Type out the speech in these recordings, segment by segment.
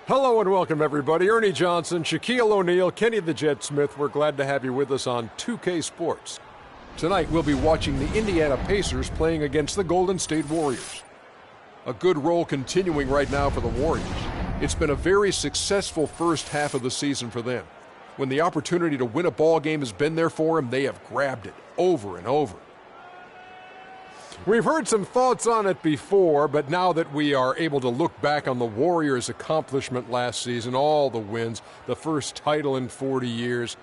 Hello and welcome, everybody. Ernie Johnson, Shaquille O'Neal, Kenny the Jet Smith. We're glad to have you with us on 2K Sports. Tonight, we'll be watching the Indiana Pacers playing against the Golden State Warriors. A good role continuing right now for the Warriors. It's been a very successful first half of the season for them. When the opportunity to win a ball game has been there for them, they have grabbed it over and over. We've heard some thoughts on it before, but now that we are able to look back on the Warriors' accomplishment last season, all the wins, the first title in 40 years,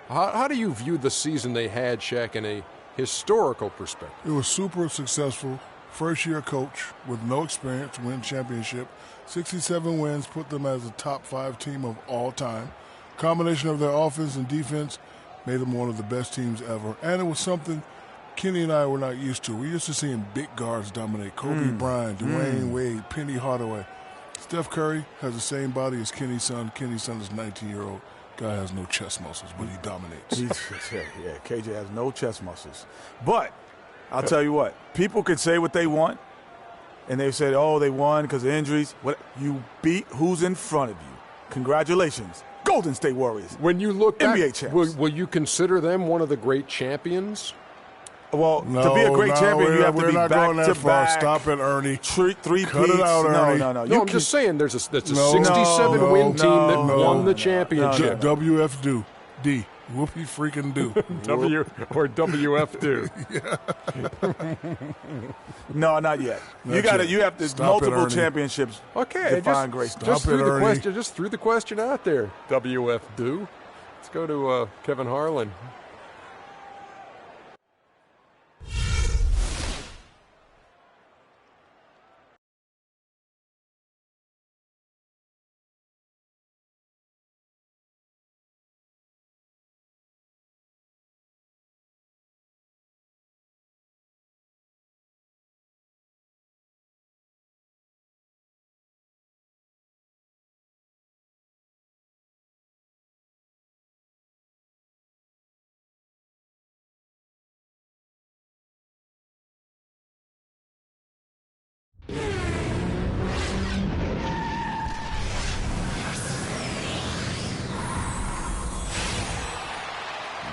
how do you view the season they had, Shaq, in a historical perspective? It was super successful. First-year coach with no experience, win championship. 67 wins put them as a top 5 team of all time. Combination of their offense and defense made them one of the best teams ever. And it was something Kenny and I were not used to. We're used to seeing big guards dominate. Kobe Bryant, Dwayne Wade, Penny Hardaway. Steph Curry has the same body as Kenny's son. Kenny's son is 19-year-old. Guy has no chest muscles, but he dominates. Yeah, KJ has no chest muscles. But I'll tell you what, people can say what they want, and they said, oh, they won because of injuries. What? You beat who's in front of you. Congratulations, Golden State Warriors. When you look back, NBA champs. will you consider them one of the great champions? Well, to be a great champion, you have to be back-to-back. Stop it, Ernie. Three Cut peats. it out, Ernie. No, I'm just saying that's a 67-win team that won the championship. WFD. Whoopie freaking do. WF do. No, not yet. You have to multiple championships. Okay, just threw the question out there. WF do. Let's go to Kevin Harlan.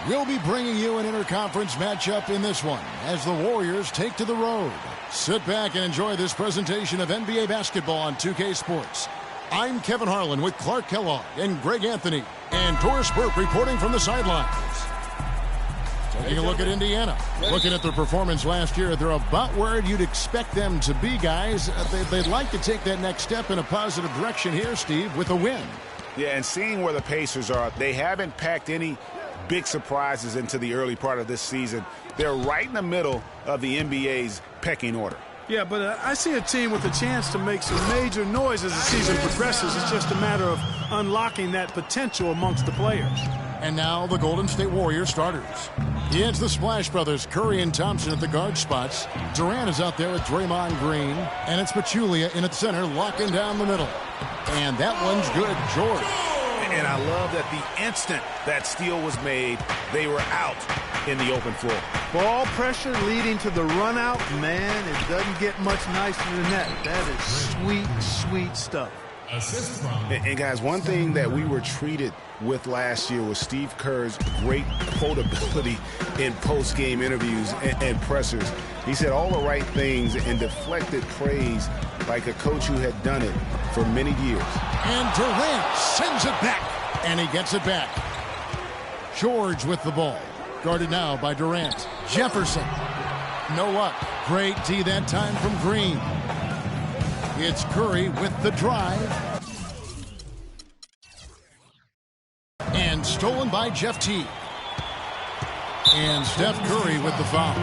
We'll be bringing you an interconference matchup in this one as the Warriors take to the road. Sit back and enjoy this presentation of NBA basketball on 2K Sports. I'm Kevin Harlan with Clark Kellogg and Greg Anthony and Doris Burke reporting from the sidelines. Taking a look at Indiana. Looking at their performance last year, they're about where you'd expect them to be, guys. They'd like to take that next step in a positive direction here, Steve, with a win. Yeah, and seeing where the Pacers are, they haven't packed any big surprises into the early part of this season. They're right in the middle of the NBA's pecking order. Yeah, but I see a team with a chance to make some major noise as the season progresses. It's just a matter of unlocking that potential amongst the players. And now the Golden State Warriors starters. It's the Splash Brothers, Curry and Thompson at the guard spots. Durant is out there with Draymond Green. And it's Pachulia in at center, locking down the middle. And that one's good, George. And I love that the instant that steal was made, they were out in the open floor. Ball pressure leading to the run out. Man, it doesn't get much nicer than that. That is sweet, sweet stuff. And guys, one thing that we were treated with last year was Steve Kerr's great quotability in post-game interviews and pressers. He said all the right things and deflected praise like a coach who had done it for many years. And Durant sends it back, and he gets it back. George with the ball. Guarded now by Durant. Jefferson. No luck. Great D that time from Green. It's Curry with the drive. And stolen by Jeff Teague. And Steph Curry with the foul.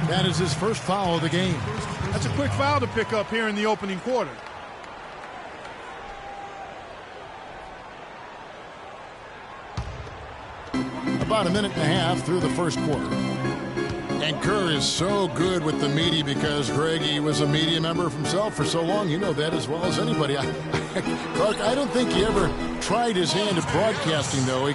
That is his first foul of the game. That's a quick foul to pick up here in the opening quarter. About a minute and a half through the first quarter. And Kerr is so good with the media because, Greg, he was a media member himself for so long. You know that as well as anybody. Clark, I don't think he ever tried his hand at broadcasting, though. I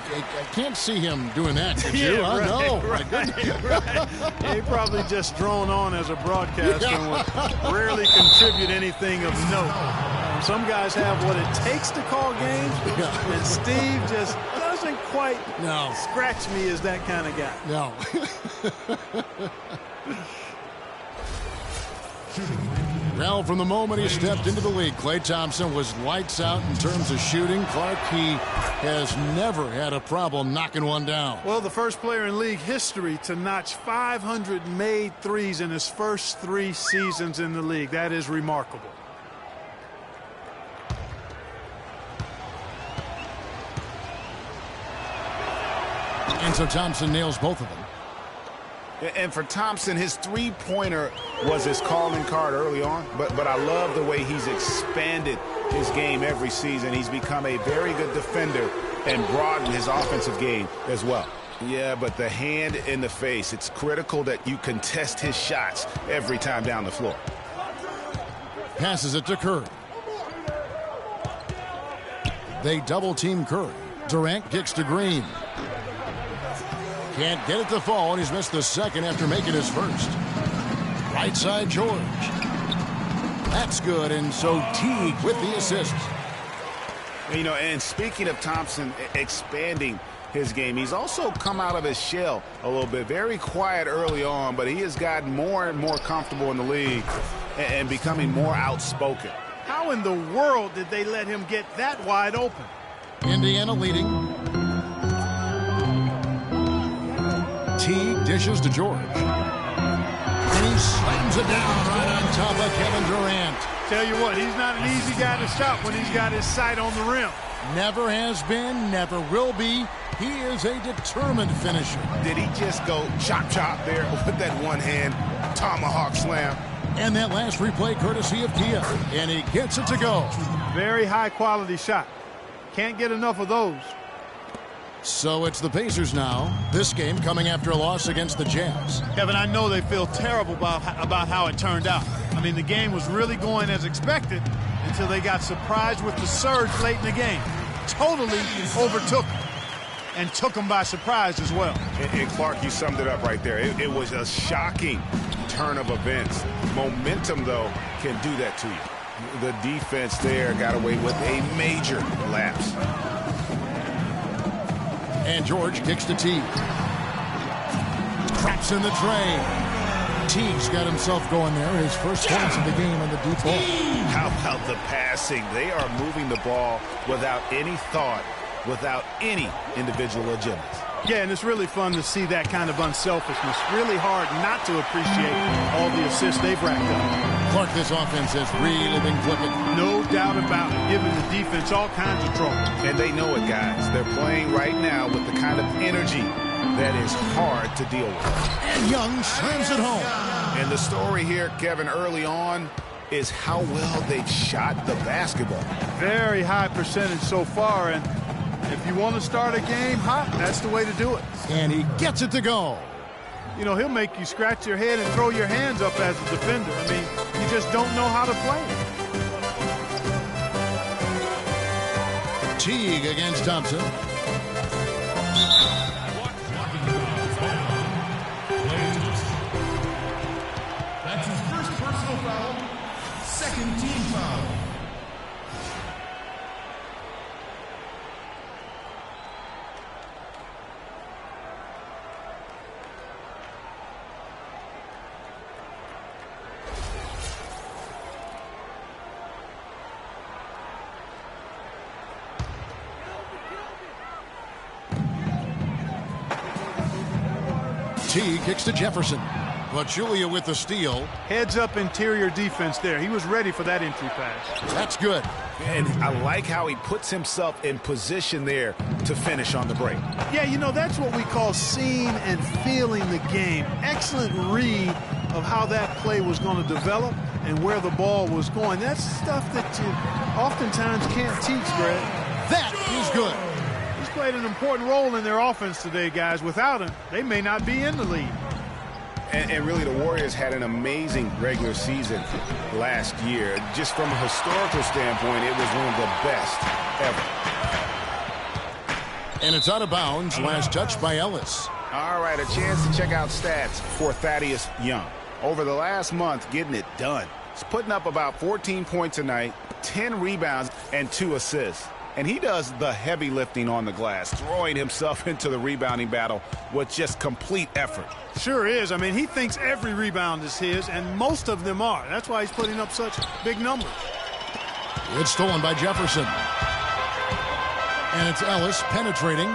can't see him doing that. Did you? Yeah, right, no. Right, right. He probably just drone on as a broadcaster and would rarely contribute anything of note. Some guys have what it takes to call games, and Steve just doesn't quite scratch me as that kind of guy. No. Well, from the moment he stepped into the league, Klay Thompson was lights out in terms of shooting. Clark, he has never had a problem knocking one down. Well, the first player in league history to notch 500 made threes in his first 3 seasons in the league. That is remarkable. And so Thompson nails both of them. And for Thompson, his three-pointer was his calling card early on, but I love the way he's expanded his game every season. He's become a very good defender and broadened his offensive game as well. Yeah, but the hand in the face, it's critical that you contest his shots every time down the floor. Passes it to Curry. They double-team Curry. Durant kicks to Green. Can't get it to fall, and he's missed the second after making his first. Right side, George. That's good, and so Teague with the assist. You know, and speaking of Thompson expanding his game, he's also come out of his shell a little bit. Very quiet early on, but he has gotten more and more comfortable in the league and becoming more outspoken. How in the world did they let him get that wide open? Indiana leading. Teague dishes to George. And he slams it down right on top of Kevin Durant. Tell you what, he's not an easy guy to stop when he's got his sight on the rim. Never has been, never will be. He is a determined finisher. Did he just go chop there with that one-hand tomahawk slam? And that last replay courtesy of Kia. And he gets it to go. Very high-quality shot. Can't get enough of those. So it's the Pacers now. This game coming after a loss against the Jazz. Kevin, I know they feel terrible about how it turned out. I mean, the game was really going as expected until they got surprised with the surge late in the game. Totally overtook them and took them by surprise as well. And Clark, you summed it up right there. It was a shocking turn of events. Momentum, though, can do that to you. The defense there got away with a major lapse. And George kicks to Teague. Traps in the tray. Teague's got himself going there. His first points of the game on the deep ball. How about the passing? They are moving the ball without any thought, without any individual agendas. Yeah, and it's really fun to see that kind of unselfishness. Really hard not to appreciate all the assists they've racked up. Clark, this offense has really been clicking. No doubt about it, giving the defense all kinds of trouble. And they know it, guys. They're playing right now with the kind of energy that is hard to deal with. And Young slams it home. And the story here, Kevin, early on is how well they've shot the basketball. Very high percentage so far, and if you want to start a game hot, that's the way to do it. And he gets it to go. You know, he'll make you scratch your head and throw your hands up as a defender. I mean, you just don't know how to play it. Teague against Thompson. That's his first personal foul, second team foul. Teague kicks to Jefferson. But Julia with the steal. Heads up interior defense there. He was ready for that entry pass. That's good. And I like how he puts himself in position there to finish on the break. Yeah, you know, that's what we call seeing and feeling the game. Excellent read of how that play was going to develop and where the ball was going. That's stuff that you oftentimes can't teach, Greg. That is good. He's played an important role in their offense today, guys. Without him, they may not be in the lead. And really, the Warriors had an amazing regular season last year. Just from a historical standpoint, it was one of the best ever. And it's out of bounds. Last touch by Ellis. All right, a chance to check out stats for Thaddeus Young. Over the last month, getting it done. He's putting up about 14 points a night, 10 rebounds, and 2 assists. And he does the heavy lifting on the glass, throwing himself into the rebounding battle with just complete effort. Sure is. I mean, he thinks every rebound is his, and most of them are. That's why he's putting up such big numbers. It's stolen by Jefferson. And it's Ellis penetrating.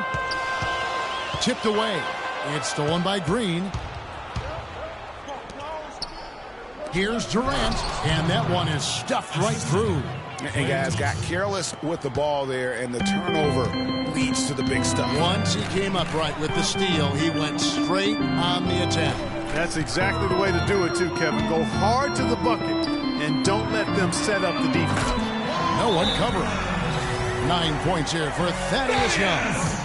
Tipped away. It's stolen by Green. Here's Durant, and that one is stuffed right through. And guys got careless with the ball there, and the turnover leads to the big stuff. Once he came upright with the steal, he went straight on the attack. That's exactly the way to do it, too, Kevin. Go hard to the bucket, and don't let them set up the defense. No one covering. 9 points here for Thaddeus Young.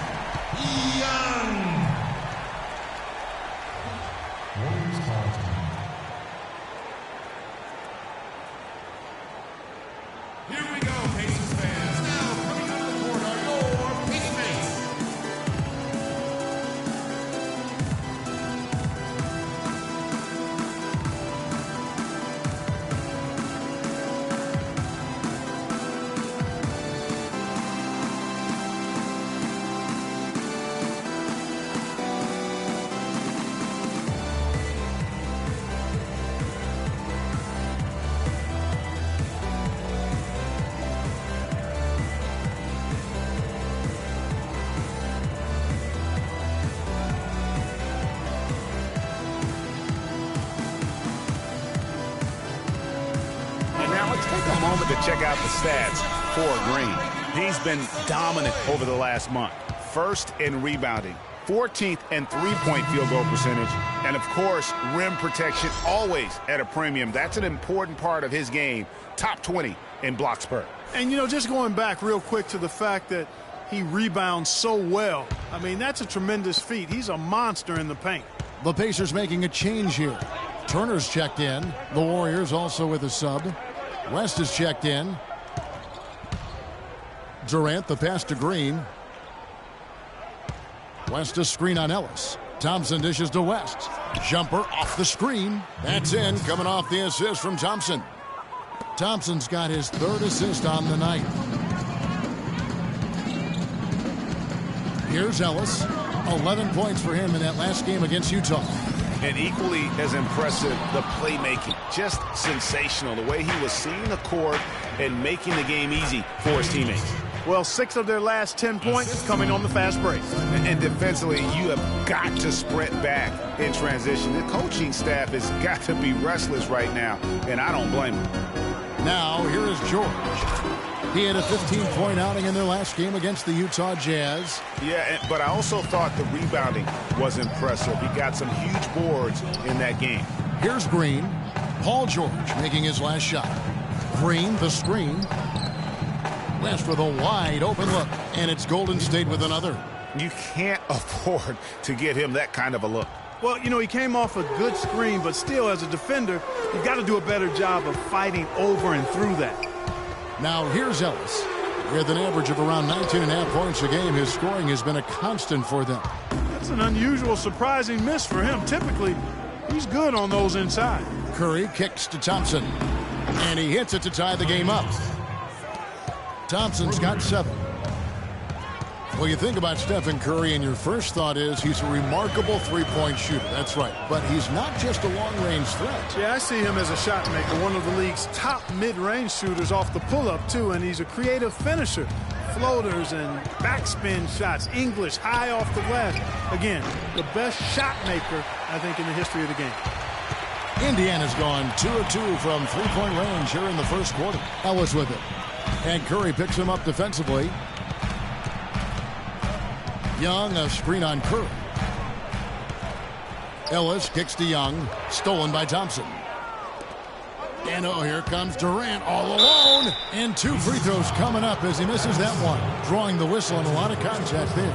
Take a moment to check out the stats for Green. He's been dominant over the last month. First in rebounding, 14th in three-point field goal percentage, and of course, rim protection always at a premium. That's an important part of his game. Top 20 in blocks per. And, you know, just going back real quick to the fact that he rebounds so well, I mean, that's a tremendous feat. He's a monster in the paint. The Pacers making a change here. Turner's checked in. The Warriors also with a sub. West is checked in. Durant, the pass to Green. West a screen on Ellis. Thompson dishes to West. Jumper off the screen. That's in, coming off the assist from Thompson. Thompson's got his third assist on the night. Here's Ellis. 11 points for him in that last game against Utah. And equally as impressive, the playmaking. Just sensational. The way he was seeing the court and making the game easy for his teammates. Well, 6 of their last 10 points coming on the fast break. And defensively, you have got to sprint back in transition. The coaching staff has got to be restless right now, and I don't blame them. Now, here is George. He had a 15-point outing in their last game against the Utah Jazz. Yeah, but I also thought the rebounding was impressive. He got some huge boards in that game. Here's Green. Paul George making his last shot. Green, the screen. West with a wide open look, and it's Golden State with another. You can't afford to get him that kind of a look. Well, you know, he came off a good screen, but still, as a defender, you've got to do a better job of fighting over and through that. Now here's Ellis. With an average of around 19.5 points a game, his scoring has been a constant for them. That's an unusual, surprising miss for him. Typically, he's good on those inside. Curry kicks to Thompson, and he hits it to tie the game up. Thompson's got 7. Well, you think about Stephen Curry, and your first thought is he's a remarkable three-point shooter. That's right. But he's not just a long-range threat. Yeah, I see him as a shot maker, one of the league's top mid-range shooters off the pull-up, too, and he's a creative finisher. Floaters and backspin shots, English, high off the glass. Again, the best shot maker, I think, in the history of the game. Indiana's gone 2 of 2 from three-point range here in the first quarter. Ellis with it. And Curry picks him up defensively. Young, a screen on Curry. Ellis kicks to Young. Stolen by Thompson. And oh, here comes Durant all alone. And 2 free throws coming up as he misses that one. Drawing the whistle and a lot of contact there.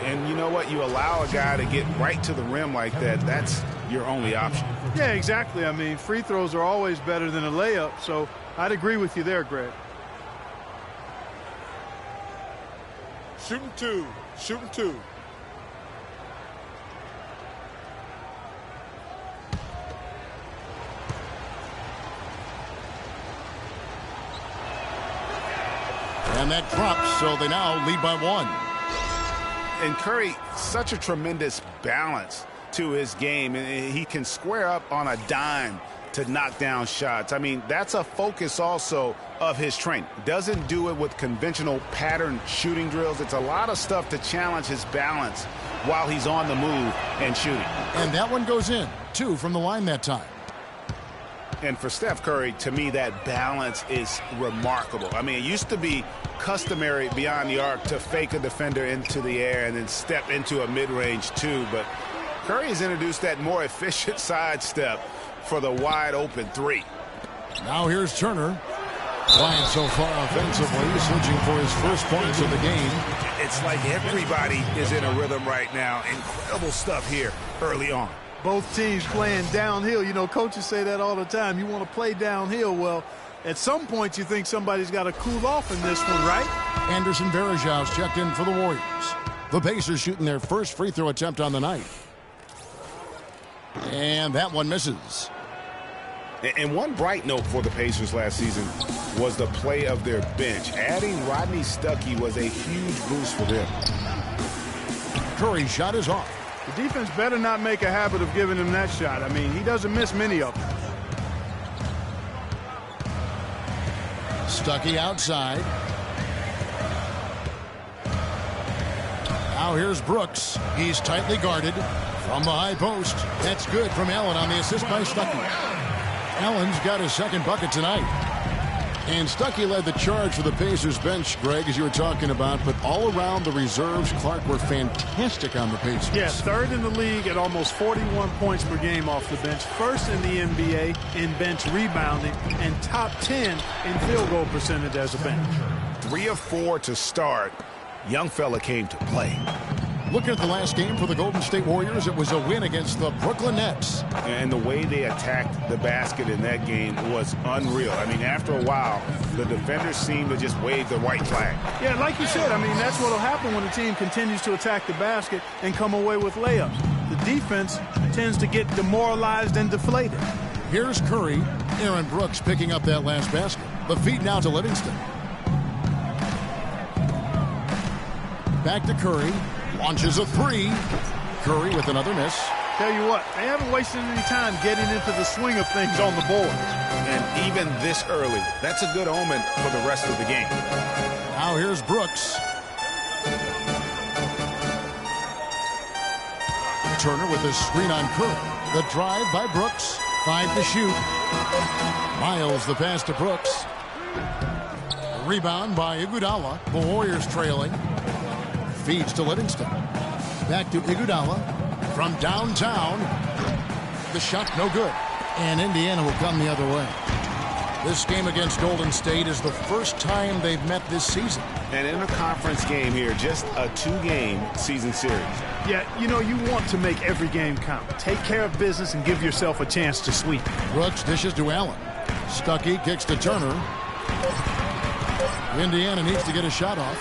And you know what? You allow a guy to get right to the rim like that. That's your only option. Yeah, exactly. I mean, free throws are always better than a layup. So I'd agree with you there, Greg. Shooting 2. Shooting 2. And that drops, so they now lead by 1. And Curry, such a tremendous balance to his game. And he can square up on a dime to knock down shots. I mean, that's a focus also of his training. Doesn't do it with conventional pattern shooting drills. It's a lot of stuff to challenge his balance while he's on the move and shooting. And that one goes in. 2 from the line that time. And for Steph Curry, to me, that balance is remarkable. I mean, it used to be customary beyond the arc to fake a defender into the air and then step into a mid-range two. But Curry has introduced that more efficient sidestep for the wide-open 3. Now here's Turner. Quiet so far offensively, searching for his first points of the game. It's like everybody is in a rhythm right now. Incredible stuff here early on. Both teams playing downhill. You know, coaches say that all the time. You want to play downhill. Well, at some point you think somebody's got to cool off in this one, right? Anderson Varejão's checked in for the Warriors. The Pacers shooting their first free throw attempt on the night. And that one misses. And one bright note for the Pacers last season was the play of their bench. Adding Rodney Stuckey was a huge boost for them. Curry's shot is off. The defense better not make a habit of giving him that shot. I mean, he doesn't miss many of them. Stuckey outside. Now here's Brooks. He's tightly guarded from the high post. That's good from Allen on the assist by Stuckey. Allen's got his second bucket tonight. And Stuckey led the charge for the Pacers bench, Greg, as you were talking about. But all around the reserves, Clark, were fantastic on the Pacers. Yeah, third in the league at almost 41 points per game off the bench. First in the NBA in bench rebounding and top 10 in field goal percentage as a bench. 3 of 4 to start. Young fella came to play. Looking at the last game for the Golden State Warriors, it was a win against the Brooklyn Nets. And the way they attacked the basket in that game was unreal. I mean, after a while, the defenders seemed to just wave the white flag. Yeah, like you said, I mean, that's what will happen when the team continues to attack the basket and come away with layups. The defense tends to get demoralized and deflated. Here's Curry. Aaron Brooks picking up that last basket. The feed now to Livingston. Back to Curry. Launches a 3. Curry with another miss. Tell you what, they haven't wasted any time getting into the swing of things on the board. And even this early, that's a good omen for the rest of the game. Now here's Brooks. Turner with a screen on Curry. The drive by Brooks. 5 to shoot. Miles the pass to Brooks. Rebound by Iguodala. The Warriors trailing. Feeds to Livingston. Back to Iguodala from downtown. The shot no good. And Indiana will come the other way. This game against Golden State is the first time they've met this season. An interconference game here, just a 2-game season series. Yeah, you know, you want to make every game count. Take care of business and give yourself a chance to sweep. Brooks dishes to Allen. Stuckey kicks to Turner. Indiana needs to get a shot off.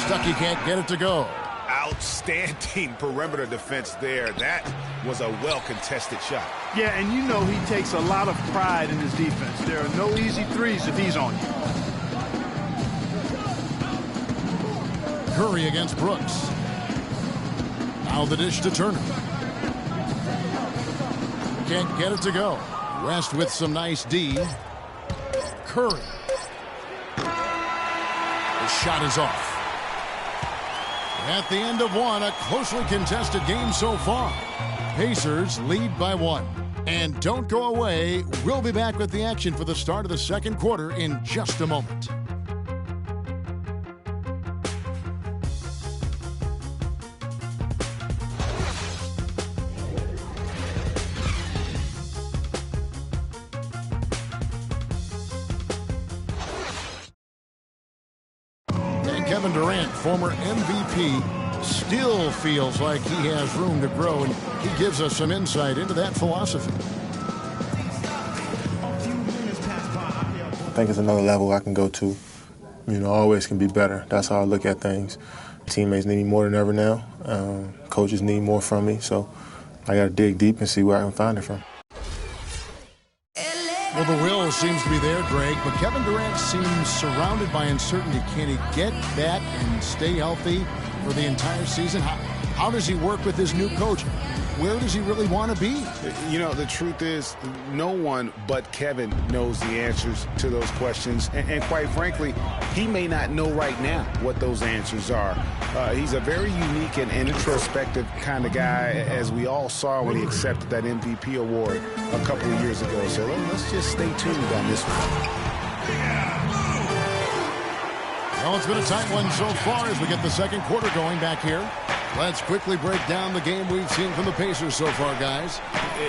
Stuckey can't get it to go. Outstanding perimeter defense there. That was a well-contested shot. Yeah, and you know he takes a lot of pride in his defense. There are no easy threes if he's on you. Curry against Brooks. Now the dish to Turner. Can't get it to go. West with some nice D. Curry. The shot is off. At the end of one, a closely contested game so far. Pacers lead by 1. And don't go away. We'll be back with the action for the start of the second quarter in just a moment. Kevin Durant, former MVP, still feels like he has room to grow, and he gives us some insight into that philosophy. I think it's another level I can go to. You know, always can be better. That's how I look at things. Teammates need me more than ever now. Coaches need more from me, so I got to dig deep and see where I can find it from. LA. Well, the will seems to be there, Greg, but Kevin Durant seems surrounded by uncertainty. Can he get back and stay healthy for the entire season? How does he work with his new coach? Where does he really want to be? You know, the truth is, no one but Kevin knows the answers to those questions. And quite frankly, he may not know right now what those answers are. He's a very unique and introspective kind of guy, as we all saw when he accepted that MVP award a couple of years ago. So let's just stay tuned on this one. Well, it's been a tight one so far as we get the second quarter going back here. Let's quickly break down the game we've seen from the Pacers so far, guys.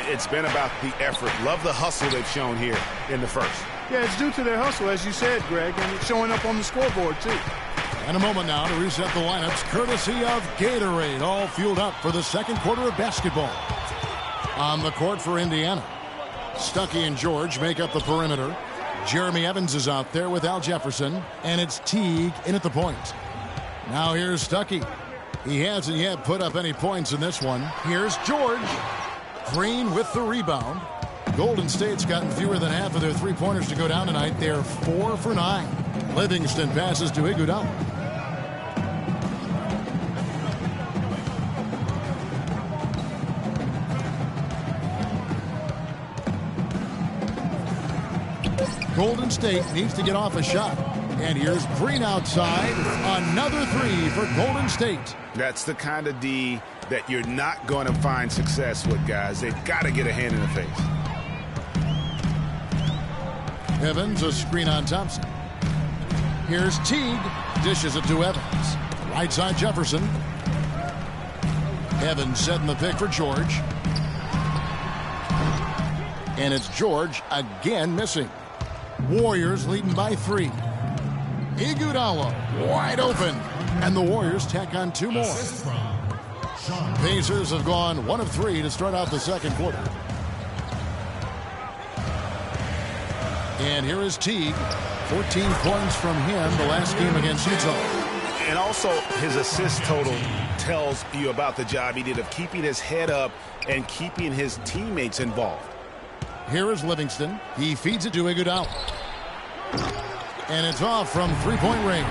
It's been about the effort. Love the hustle they've shown here in the first. Yeah, it's due to their hustle, as you said, Greg, and it's showing up on the scoreboard, too. And a moment now to reset the lineups, courtesy of Gatorade, all fueled up for the second quarter of basketball. On the court for Indiana, Stuckey and George make up the perimeter. Jeremy Evans is out there with Al Jefferson, and it's Teague in at the point. Now here's Stuckey. He hasn't yet put up any points in this one. Here's George. Green with the rebound. Golden State's gotten fewer than half of their three-pointers to go down tonight. They're 4 for 9. Livingston passes to Iguodala. Golden State needs to get off a shot. And here's Green outside. Another three for Golden State. That's the kind of D that you're not going to find success with, guys. They've got to get a hand in the face. Evans, a screen on Thompson. Here's Teague. Dishes it to Evans. Right side Jefferson. Evans setting the pick for George. And it's George again missing. Warriors leading by 3. Iguodala wide open. And the Warriors tack on 2 more. Pacers have gone 1 of 3 to start out the second quarter. And here is Teague. 14 points from him the last game against Utah. And also his assist total tells you about the job he did of keeping his head up and keeping his teammates involved. Here is Livingston. He feeds it to Iguodala. And it's off from three-point range.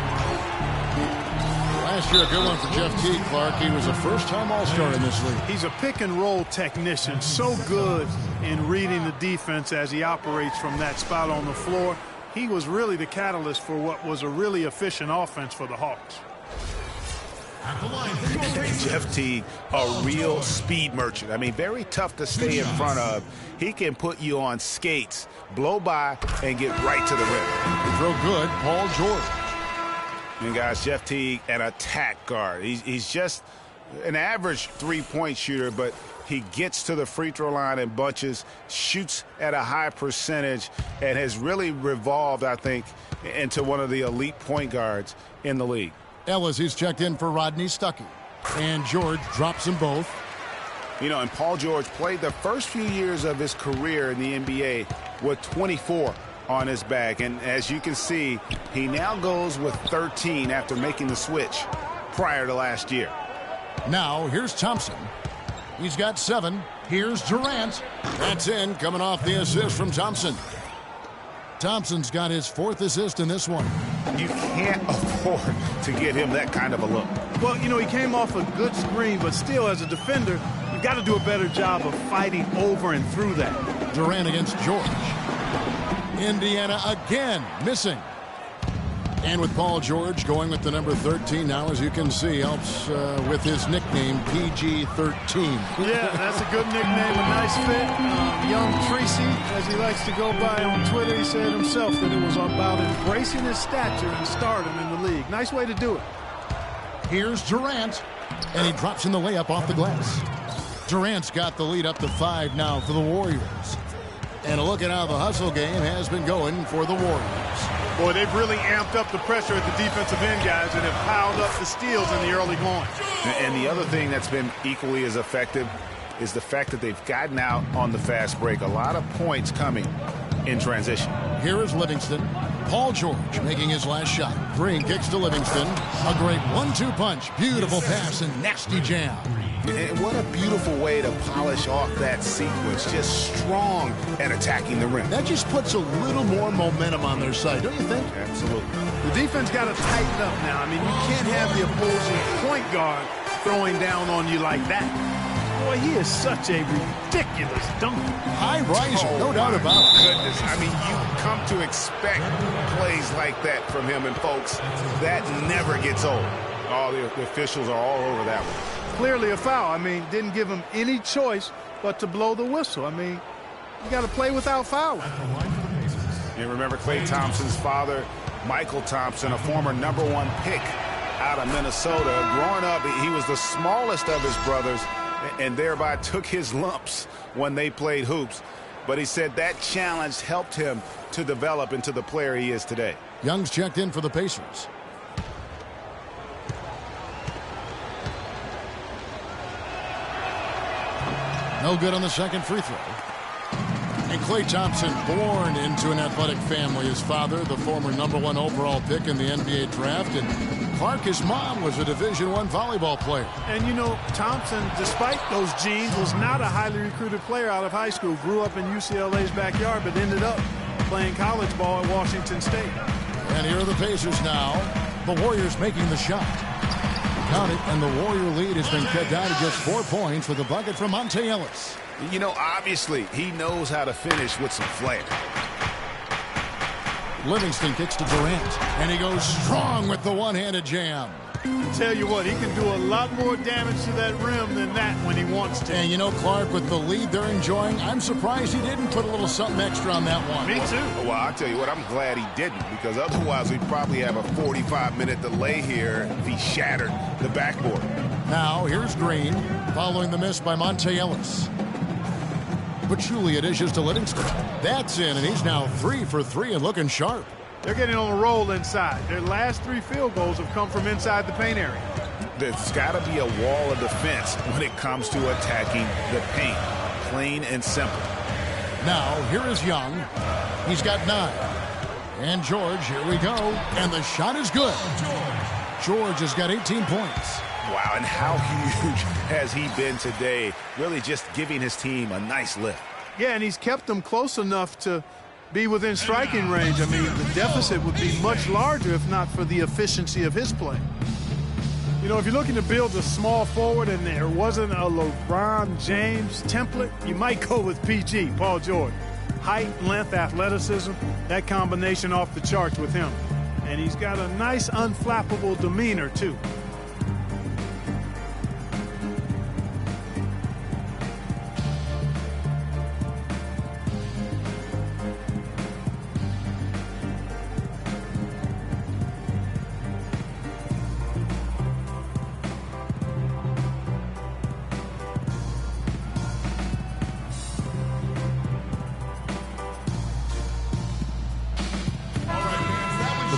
Last year, a good one for Jeff Teague, Clark. He was a first-time All-Star in this league. He's a pick-and-roll technician, so good in reading the defense as he operates from that spot on the floor. He was really the catalyst for what was a really efficient offense for the Hawks. Jeff Teague, a real speed merchant. I mean, very tough to stay in front of. He can put you on skates, blow by, and get right to the rim. Throw good, Paul George. And guys, Jeff Teague, an attack guard. He's just an average three-point shooter, but he gets to the free throw line in bunches, shoots at a high percentage, and has really revolved, I think, into one of the elite point guards in the league. Ellis, he's checked in for Rodney Stuckey. And George drops them both. You know, and Paul George played the first few years of his career in the NBA with 24 on his back. And as you can see, he now goes with 13 after making the switch prior to last year. Now, here's Thompson. He's got 7. Here's Durant. That's in, coming off the assist from Thompson. Thompson's got his 4th assist in this one. You can't afford to give him that kind of a look. Well, you know, he came off a good screen, but still, as a defender, you've got to do a better job of fighting over and through that. Durant against George. Indiana again missing. And with Paul George going with the number 13 now, as you can see, helps with his nickname, PG-13. Yeah, that's a good nickname, a nice fit. Young Tracy, as he likes to go by on Twitter, he said himself that it was about embracing his stature and stardom in the league. Nice way to do it. Here's Durant, and he drops in the layup off the glass. Durant's got the lead up to 5 now for the Warriors. And a look at how the hustle game has been going for the Warriors. Boy, they've really amped up the pressure at the defensive end, guys, and have piled up the steals in the early going. And the other thing that's been equally as effective is the fact that they've gotten out on the fast break. A lot of points coming in transition. Here is Livingston. Paul George making his last shot. Green kicks to Livingston. A great 1-2 punch. Beautiful pass and nasty jam. And what a beautiful way to polish off that sequence. Just strong at attacking the rim. That just puts a little more momentum on their side, don't you think? Absolutely. The defense got to tighten up now. I mean, you can't have the opposing point guard throwing down on you like that. Boy, he is such a ridiculous dunker. High riser, no doubt about it. Goodness, I mean, you come to expect plays like that from him, and folks, that never gets old. All the officials are all over that one. Clearly a foul. I mean, didn't give him any choice but to blow the whistle. I mean, you got to play without fouling. And remember Klay Thompson's father, Michael Thompson, a former #1 pick out of Minnesota. Growing up, he was the smallest of his brothers and thereby took his lumps when they played hoops. But he said that challenge helped him to develop into the player he is today. Young's checked in for the Pacers. No good on the second free throw. And Klay Thompson, born into an athletic family. His father, the former #1 overall pick in the NBA draft. And Clark, his mom, was a Division I volleyball player. And, you know, Thompson, despite those genes, was not a highly recruited player out of high school. Grew up in UCLA's backyard, but ended up playing college ball at Washington State. And here are the Pacers now. The Warriors making the shot. Count it, and the Warrior lead has been cut down to just 4 points with a bucket from Monte Ellis. You know, obviously, he knows how to finish with some flair. Livingston kicks to Durant, and he goes strong with the one-handed jam. Tell you what, he can do a lot more damage to that rim than that when he wants to. And you know, Clark, with the lead they're enjoying, I'm surprised he didn't put a little something extra on that one. Me too. Well, I'll tell you what, I'm glad he didn't, because otherwise we'd probably have a 45-minute delay here if he shattered the backboard. Now, here's Green, following the miss by Monte Ellis. Pachulia dishes to Livingston. That's in, and he's now 3 for 3 and looking sharp. They're getting on a roll inside. Their last 3 field goals have come from inside the paint area. There's got to be a wall of defense when it comes to attacking the paint. Plain and simple. Now, here is Young. He's got 9. And George, here we go. And the shot is good. George has got 18 points. Wow, and how huge has he been today? Really just giving his team a nice lift. Yeah, and he's kept them close enough to be within striking range. I mean, the deficit would be much larger if not for the efficiency of his play. You know, if you're looking to build a small forward and there wasn't a LeBron James template, you might go with PG, Paul George. Height, length, athleticism, that combination off the charts with him. And he's got a nice, unflappable demeanor, too.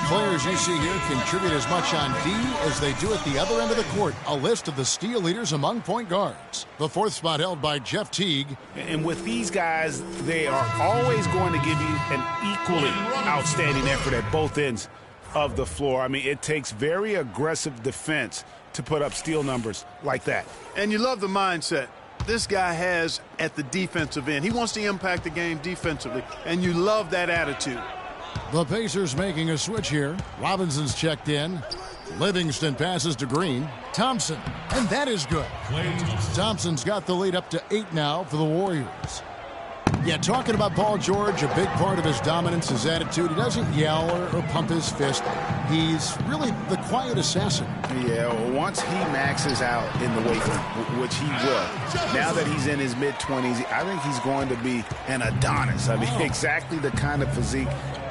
Players you see here contribute as much on D as they do at the other end of the court. A list of the steal leaders among point guards. The 4th spot held by Jeff Teague. And with these guys, they are always going to give you an equally outstanding effort at both ends of the floor. I mean, it takes very aggressive defense to put up steal numbers like that. And you love the mindset this guy has at the defensive end. He wants to impact the game defensively, and you love that attitude. The Pacers making a switch here. Robinson's checked in. Livingston passes to Green. Thompson, and that is good. Thompson's got the lead up to 8 now for the Warriors. Yeah, talking about Paul George, a big part of his dominance, his attitude. He doesn't yell or pump his fist. He's really the quiet assassin. Yeah, once he maxes out in the weight room, which he will, now that he's in his mid-20s, I think he's going to be an Adonis. I mean, exactly the kind of physique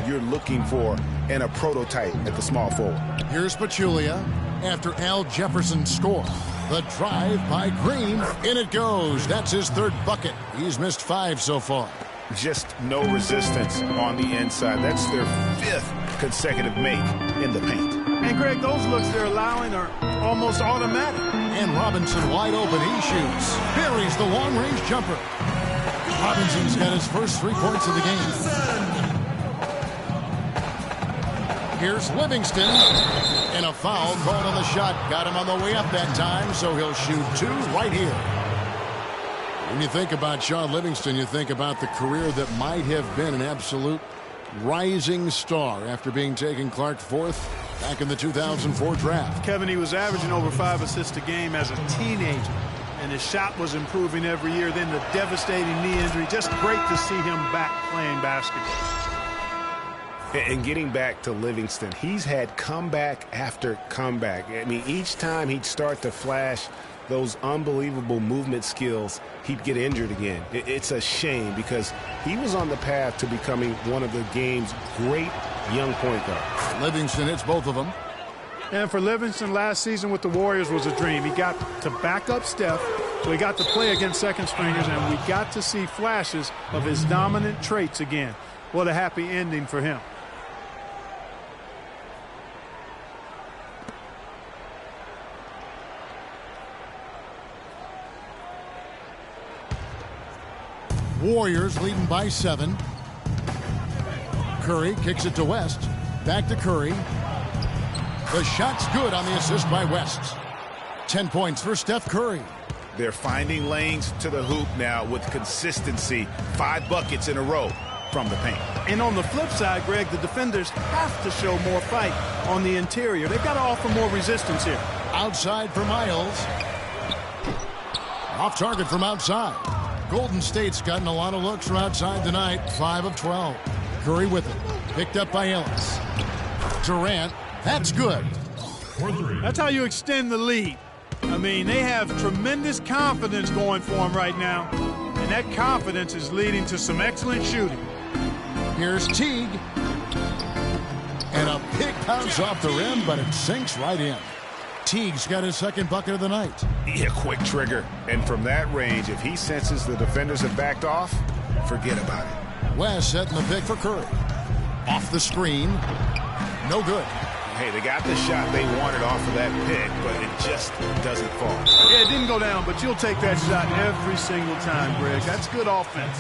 you're looking for in a prototype at the small forward. Here's Pachulia after Al Jefferson's score. The drive by Green. In it goes. That's his 3rd bucket. He's missed 5 so far. Just no resistance on the inside. That's their 5th consecutive make in the paint. And, Greg, those looks they're allowing are almost automatic. And Robinson wide open. He shoots. Buries the long-range jumper. Robinson's got his first 3 points of the game. Here's Livingston. And a foul called on the shot. Got him on the way up that time, so he'll shoot 2 right here. When you think about Shaun Livingston, you think about the career that might have been an absolute rising star after being taken Clark 4th back in the 2004 draft. Kevin, he was averaging over 5 assists a game as a teenager, and his shot was improving every year. Then the devastating knee injury. Just great to see him back playing basketball. And getting back to Livingston, he's had comeback after comeback. I mean, each time he'd start to flash those unbelievable movement skills, he'd get injured again. It's a shame because he was on the path to becoming one of the game's great young point guards. Livingston hits both of them. And for Livingston, last season with the Warriors was a dream. He got to back up Steph, so he got to play against second stringers, and we got to see flashes of his dominant traits again. What a happy ending for him. Warriors leading by 7. Curry kicks it to West. Back to Curry. The shot's good on the assist by West. 10 points for Steph Curry. They're finding lanes to the hoop now with consistency. 5 buckets in a row from the paint. And on the flip side, Greg, the defenders have to show more fight on the interior. They've got to offer more resistance here. Outside for Miles. Off target from outside. Golden State's gotten a lot of looks from outside tonight. 5 of 12. Curry with it. Picked up by Ellis. Durant. That's good. That's how you extend the lead. I mean, they have tremendous confidence going for them right now. And that confidence is leading to some excellent shooting. Here's Teague. And a big bounce off the rim, but it sinks right in. Teague's got his second bucket of the night. Yeah, quick trigger. And from that range, if he senses the defenders have backed off, forget about it. West setting the pick for Curry. Off the screen. No good. Hey, they got the shot they wanted off of that pick, but it just doesn't fall. Yeah, it didn't go down, but you'll take that shot every single time, Greg. That's good offense.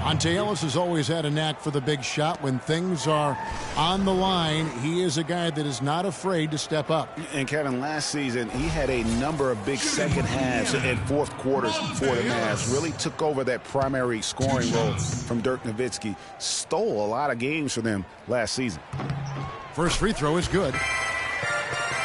Monte Ellis has always had a knack for the big shot. When things are on the line, he is a guy that is not afraid to step up. And Kevin, last season, he had a number of big second halves and fourth quarters for the Mavs. Really took over that primary scoring role from Dirk Nowitzki. Stole a lot of games for them last season. First free throw is good.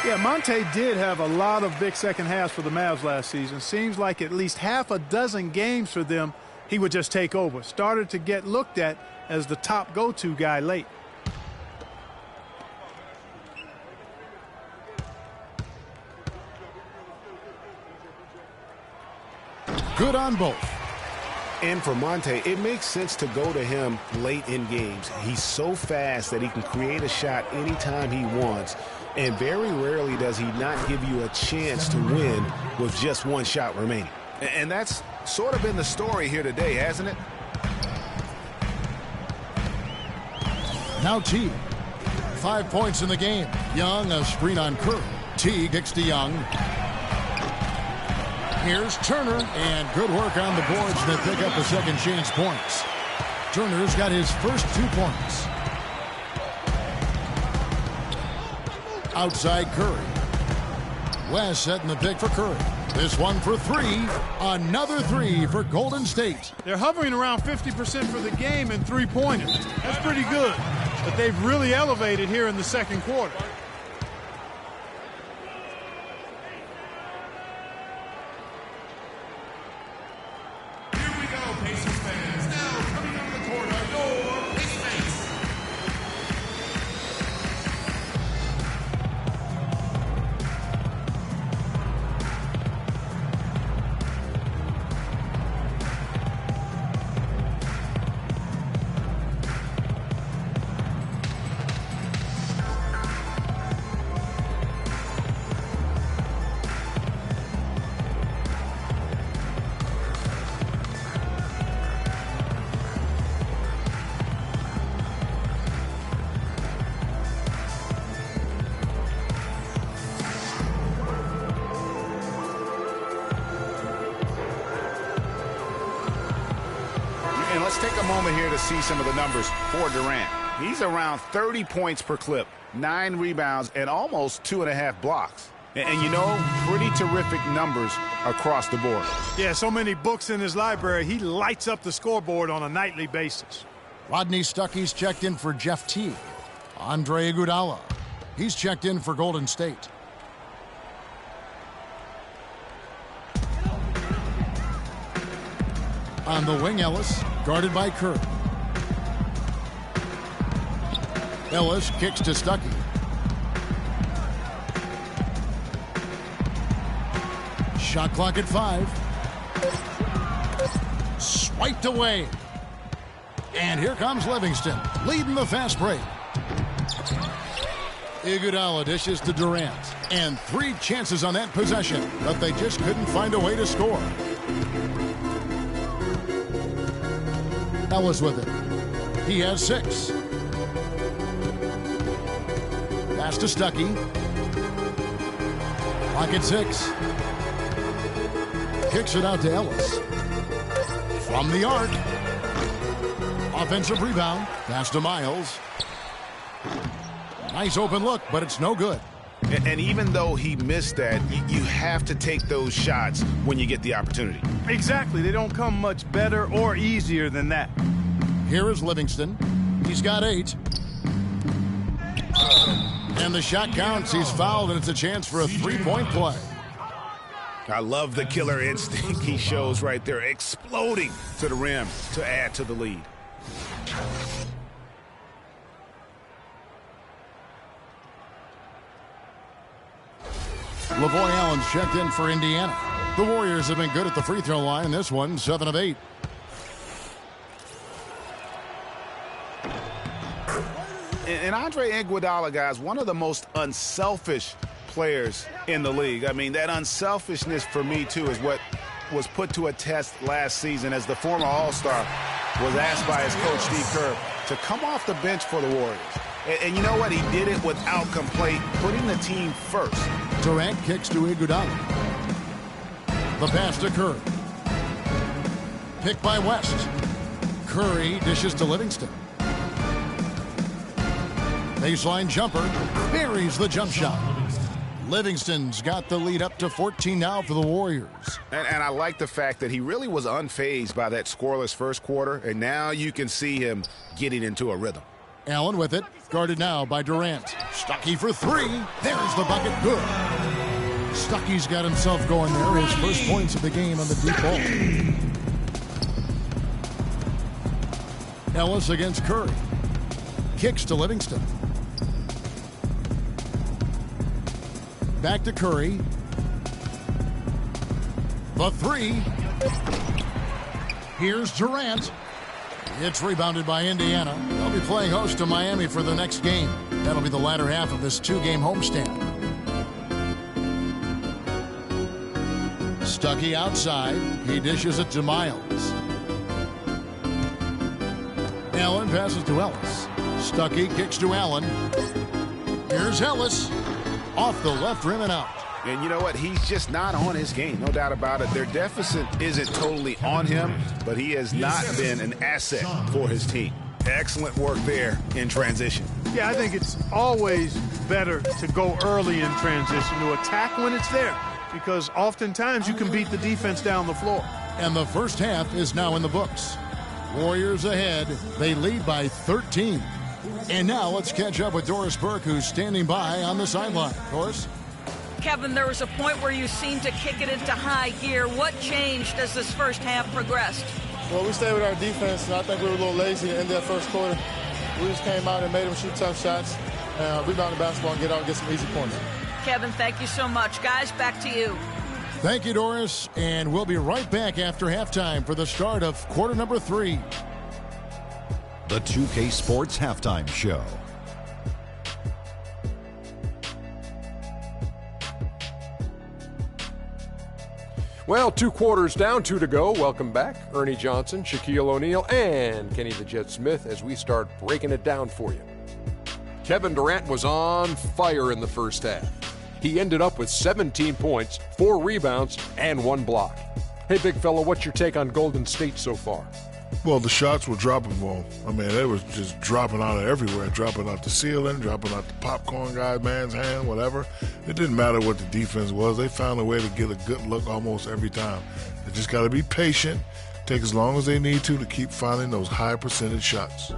Yeah, Monte did have a lot of big second halves for the Mavs last season. Seems like at least half a dozen games for them he would just take over. Started to get looked at as the top go-to guy late. Good on both. And for Monte, it makes sense to go to him late in games. He's so fast that he can create a shot anytime he wants. And very rarely does he not give you a chance to win with just one shot remaining. And that's sort of been the story here today, hasn't it? Now Teague. 5 points in the game. Young, a screen on Curry. Teague kicks to Young. Here's Turner, and good work on the boards that pick up the second chance points. Turner's got his first 2 points. Outside Curry. West setting the pick for Curry. This one for 3. Another 3 for Golden State. They're hovering around 50% for the game in three-pointers. That's pretty good. But they've really elevated here in the second quarter. Here we go, Pacers fans. Now coming on the court are your Pacers. And let's take a moment here to see some of the numbers for Durant. He's around 30 points per clip, 9 rebounds, and almost 2.5 blocks. And you know, pretty terrific numbers across the board. Yeah, so many books in his library, he lights up the scoreboard on a nightly basis. Rodney Stuckey's checked in for Jeff Teague. Andre Iguodala, he's checked in for Golden State. On the wing, Ellis, guarded by Kerr. Ellis kicks to Stuckey. Shot clock at 5. Swiped away. And here comes Livingston, leading the fast break. Iguodala dishes to Durant. And 3 chances on that possession, but they just couldn't find a way to score. Ellis with it. He has 6. Pass to Stuckey. Clock at 6. Kicks it out to Ellis. From the arc. Offensive rebound. Pass to Miles. Nice open look, but it's no good. And even though he missed that, you have to take those shots when you get the opportunity. Exactly. They don't come much better or easier than that. Here is Livingston. He's got 8. And the shot counts. He's fouled, and it's a chance for a 3-point play. I love the killer instinct he shows right there, exploding to the rim to add to the lead. LaVoy Allen's checked in for Indiana. The Warriors have been good at the free throw line. This one, 7 of 8. And Andre Iguodala, guys, one of the most unselfish players in the league. I mean, that unselfishness for me, too, is what was put to a test last season as the former All-Star was asked by his coach, Steve Kerr, to come off the bench for the Warriors. And you know what? He did it without complaint, putting the team first. Durant kicks to Iguodala. The pass to Curry. Picked by West. Curry dishes to Livingston. Baseline jumper. Buries the jump shot. Livingston's got the lead up to 14 now for the Warriors. And I like the fact that he really was unfazed by that scoreless first quarter, and now you can see him getting into a rhythm. Allen with it, guarded now by Durant. Stuckey for 3. There's the bucket, good. Stuckey's got himself going there. His first points of the game on the deep ball. Ellis against Curry. Kicks to Livingston. Back to Curry. The 3. Here's Durant. It's rebounded by Indiana. They'll be playing host to Miami for the next game. That'll be the latter half of this 2-game homestand. Stuckey outside. He dishes it to Miles. Allen passes to Ellis. Stuckey kicks to Allen. Here's Ellis. Off the left rim and out. And you know what? He's just not on his game, no doubt about it. Their deficit isn't totally on him, but he has not been an asset for his team. Excellent work there in transition. Yeah, I think it's always better to go early in transition, to attack when it's there, because oftentimes you can beat the defense down the floor. And the first half is now in the books. Warriors ahead. They lead by 13. And now let's catch up with Doris Burke, who's standing by on the sideline. Doris? Kevin, there was a point where you seemed to kick it into high gear. What changed as this first half progressed? Well, we stayed with our defense, and I think we were a little lazy in that first quarter. We just came out and made them shoot tough shots, rebound the basketball, and get out and get some easy points. Kevin, thank you so much. Guys, back to you. Thank you, Doris. And we'll be right back after halftime for the start of quarter number 3. The 2K Sports Halftime Show. Well, 2 quarters down, 2 to go. Welcome back. Ernie Johnson, Shaquille O'Neal, and Kenny the Jet Smith as we start breaking it down for you. Kevin Durant was on fire in the first half. He ended up with 17 points, 4 rebounds, and 1 block. Hey, big fella, what's your take on Golden State so far? Well, the shots were dropping for them. I mean, they was just dropping out of everywhere, dropping out the ceiling, dropping out the popcorn guy's man's hand, whatever. It didn't matter what the defense was. They found a way to get a good look almost every time. They just got to be patient, take as long as they need to keep finding those high percentage shots.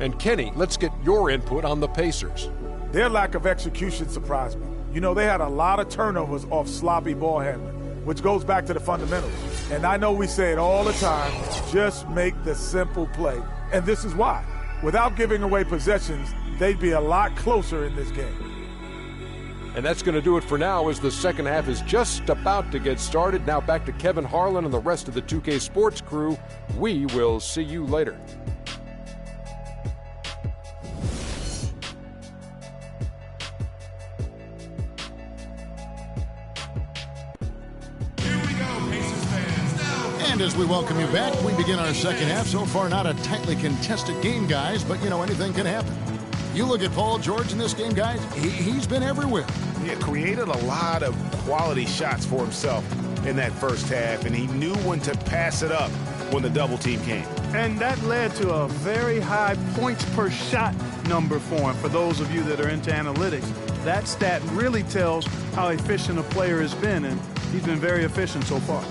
And Kenny, let's get your input on the Pacers. Their lack of execution surprised me. You know, they had a lot of turnovers off sloppy ball handling, which goes back to the fundamentals. And I know we say it all the time, just make the simple play. And this is why. Without giving away possessions, they'd be a lot closer in this game. And that's going to do it for now as the second half is just about to get started. Now back to Kevin Harlan and the rest of the 2K Sports crew. We will see you later. And as we welcome you back, we begin our second half. So far, not a tightly contested game, guys, but, you know, anything can happen. You look at Paul George in this game, guys, he's been everywhere. Yeah, created a lot of quality shots for himself in that first half, and he knew when to pass it up when the double team came. And that led to a very high points per shot number for him. For those of you that are into analytics, that stat really tells how efficient a player has been, and he's been very efficient so far.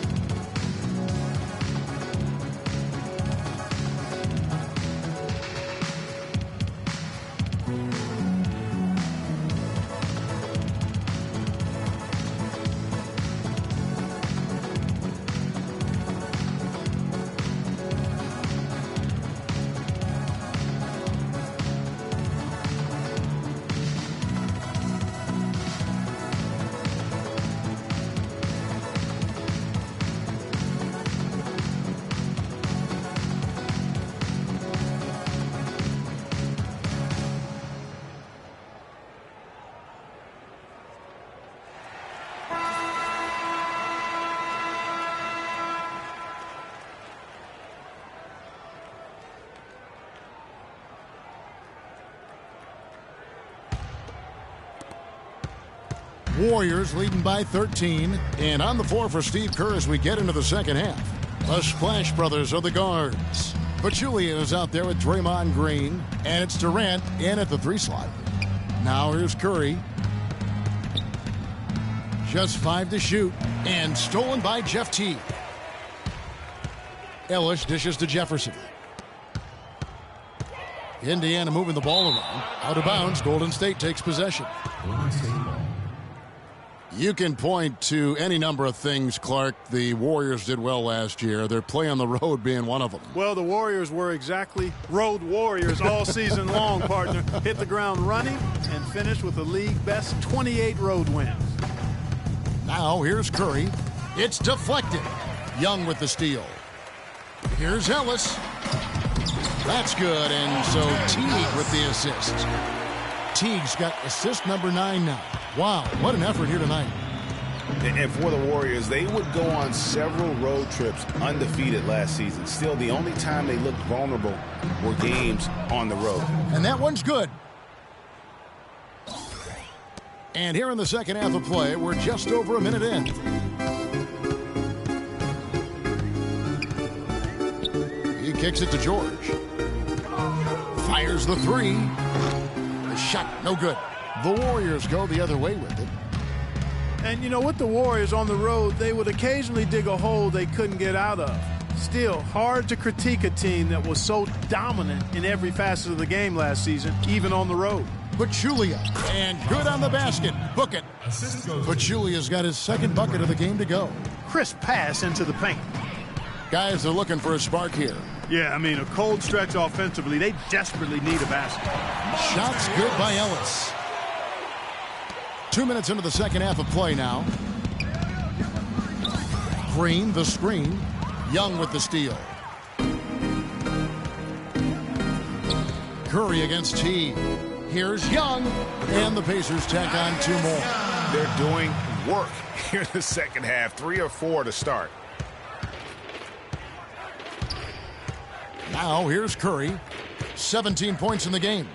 Warriors leading by 13. And on the floor for Steve Kerr as we get into the second half. The Splash Brothers are the guards. Pachulia is out there with Draymond Green. And it's Durant in at the 3 slot. Now here's Curry. Just 5 to shoot. And stolen by Jeff Teague. Ellis dishes to Jefferson. Indiana moving the ball around. Out of bounds. Golden State takes possession. You can point to any number of things, Clark, the Warriors did well last year. Their play on the road being one of them. Well, the Warriors were exactly road warriors all season long, partner. Hit the ground running and finished with the league best 28 road wins. Now here's Curry. It's deflected. Young with the steal. Here's Ellis. That's good, and so Teague with the assist. Teague's got assist number 9 now. Wow, what an effort here tonight. And for the Warriors, they would go on several road trips undefeated last season. Still, the only time they looked vulnerable were games on the road. And that one's good. And here in the second half of play, we're just over a minute in. He kicks it to George. Fires the 3. The shot, no good. The Warriors go the other way with it. And, you know, with the Warriors on the road, they would occasionally dig a hole they couldn't get out of. Still, hard to critique a team that was so dominant in every facet of the game last season, even on the road. Pachulia, and good on the basket. Book it. Pachulia's got his second bucket of the game to go. Crisp pass into the paint. Guys are looking for a spark here. Yeah, I mean, a cold stretch offensively. They desperately need a basket. Shots good by Ellis. 2 minutes into the second half of play now. Green, the screen. Young with the steal. Curry against Teague. Here's Young. And the Pacers tack on 2 more. They're doing work here in the second half. 3 or 4 to start. Now here's Curry. 17 points in the game.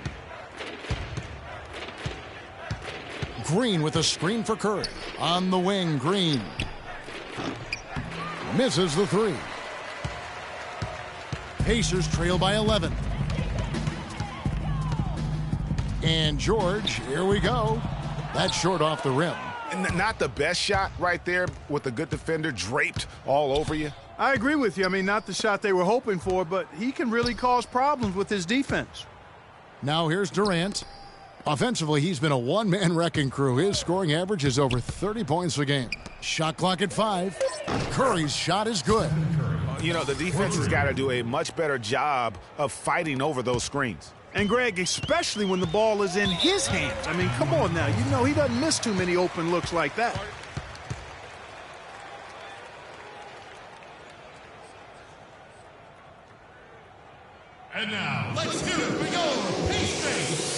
Green with a screen for Curry. On the wing, Green. Misses the 3. Pacers trail by 11. And George, here we go. That's short off the rim. Not the best shot right there with a good defender draped all over you. I agree with you. I mean, not the shot they were hoping for, but he can really cause problems with his defense. Now here's Durant. Offensively, he's been a one-man wrecking crew. His scoring average is over 30 points a game. Shot clock at 5. Curry's shot is good. You know, the defense has got to do a much better job of fighting over those screens. And, Greg, especially when the ball is in his hands. I mean, come on now. You know he doesn't miss too many open looks like that. And now, let's hear it for your Pacers.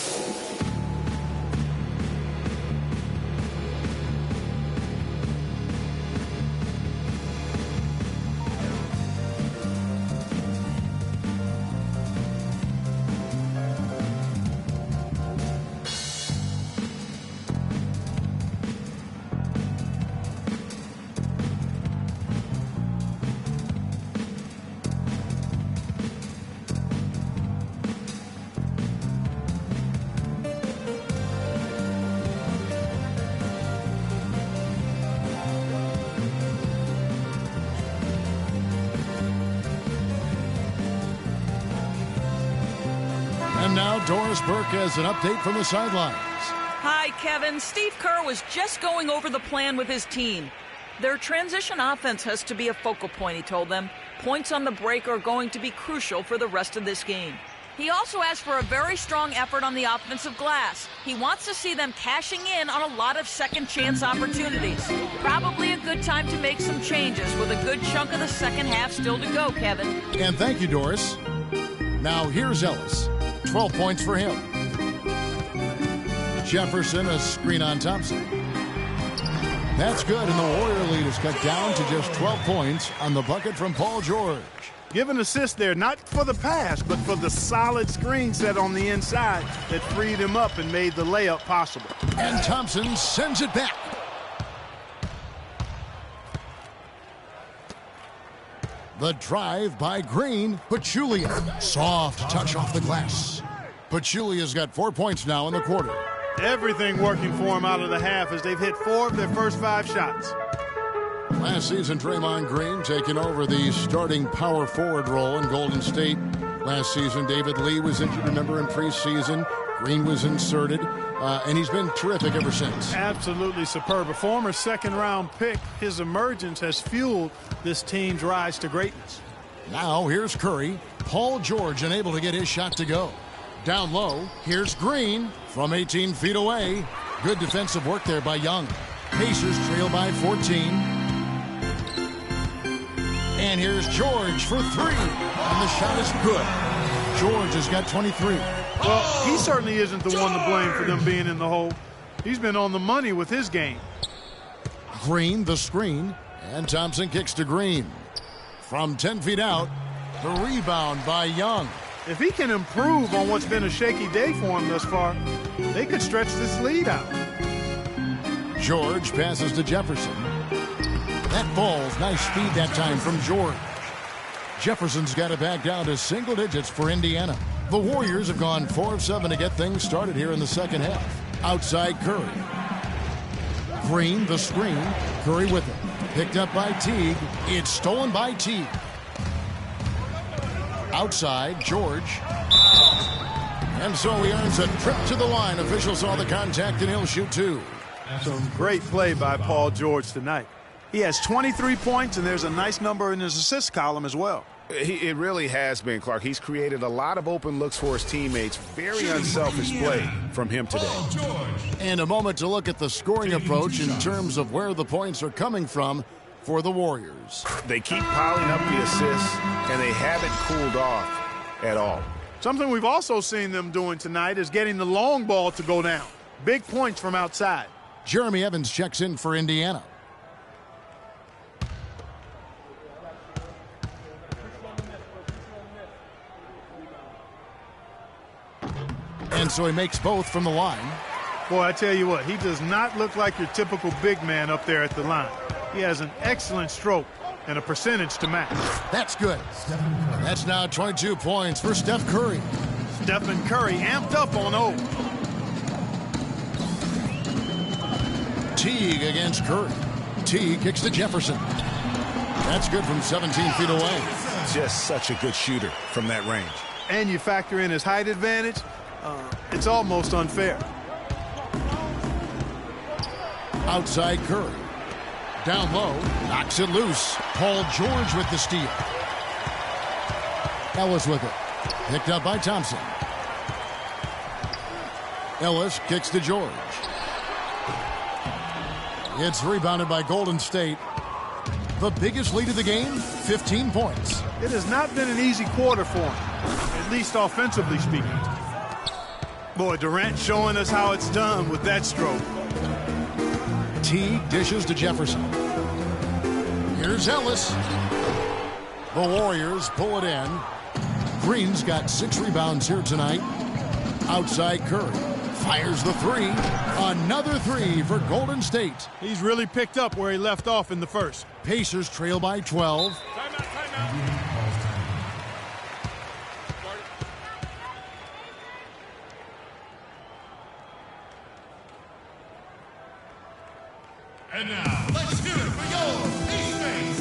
And now Doris Burke has an update from the sidelines. Hi, Kevin. Steve Kerr was just going over the plan with his team. Their transition offense has to be a focal point, he told them. Points on the break are going to be crucial for the rest of this game. He also asked for a very strong effort on the offensive glass. He wants to see them cashing in on a lot of second chance opportunities. Probably a good time to make some changes with a good chunk of the second half still to go, Kevin. And thank you, Doris. Now here's Ellis. 12 points for him. Jefferson, a screen on Thompson. That's good, and the Warrior lead is cut down to just 12 points on the bucket from Paul George. Give an assist there, not for the pass, but for the solid screen set on the inside that freed him up and made the layup possible. And Thompson sends it back. The drive by Green. Pachulia. Soft touch off the glass. Pachulia's got 4 points now in the quarter. Everything working for him out of the half as they've hit 4 of their first 5 shots. Last season, Draymond Green taking over the starting power forward role in Golden State. Last season, David Lee was injured, remember, in preseason. Green was inserted, and he's been terrific ever since. Absolutely superb. A former second-round pick, his emergence has fueled this team's rise to greatness. Now here's Curry. Paul George unable to get his shot to go. Down low, here's Green from 18 feet away. Good defensive work there by Young. Pacers trail by 14. And here's George for 3. And the shot is good. George has got 23. Well, he certainly isn't the one to blame for them being in the hole. He's been on the money with his game. Green, the screen. And Thompson kicks to Green. From 10 feet out, the rebound by Young. If he can improve on what's been a shaky day for him thus far, they could stretch this lead out. George passes to Jefferson. That falls. Nice speed that time from George. Jefferson's got it back down to single digits for Indiana. The Warriors have gone 4 of 7 to get things started here in the second half. Outside Curry. Green, the screen. Curry with it. Picked up by Teague. It's stolen by Teague. Outside, George. And so he earns a trip to the line. Official saw the contact, and he'll shoot 2. Some great play by Paul George tonight. He has 23 points, and there's a nice number in his assist column as well. It really has been, Clark. He's created a lot of open looks for his teammates. Very unselfish play from him today. And a moment to look at the scoring approach in terms of where the points are coming from for the Warriors. They keep piling up the assists, and they haven't cooled off at all. Something we've also seen them doing tonight is getting the long ball to go down. Big points from outside. Jeremy Evans checks in for Indiana. And so he makes both from the line. Boy, I tell you what, he does not look like your typical big man up there at the line. He has an excellent stroke, and a percentage to match. That's good. And that's now 22 points for Steph Curry. Stephen Curry amped up on O. Teague against Curry. Teague kicks to Jefferson. That's good from 17 feet away. Just such a good shooter from that range. And you factor in his height advantage, it's almost unfair. Outside Curry. Down low, knocks it loose. Paul George with the steal. Ellis with it. Picked up by Thompson. Ellis kicks to George. It's rebounded by Golden State. The biggest lead of the game, 15 points. It has not been an easy quarter for him, at least offensively speaking. Boy, Durant showing us how it's done with that stroke. Teague dishes to Jefferson. Here's Ellis. The Warriors pull it in. Green's got 6 rebounds here tonight. Outside Curry. Fires the 3. Another 3 for Golden State. He's really picked up where he left off in the first. Pacers trail by 12. Timeout. And now, let's do it for your teammates.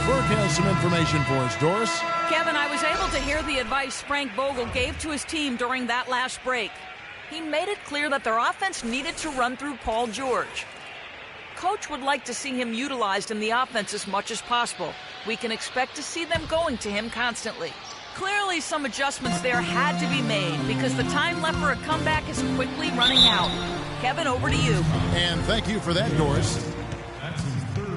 Burke has some information for us. Doris? Kevin, I was able to hear the advice Frank Vogel gave to his team during that last break. He made it clear that their offense needed to run through Paul George. Coach would like to see him utilized in the offense as much as possible. We can expect to see them going to him constantly. Clearly, some adjustments there had to be made because the time left for a comeback is quickly running out. Kevin, over to you. And thank you for that, Doris.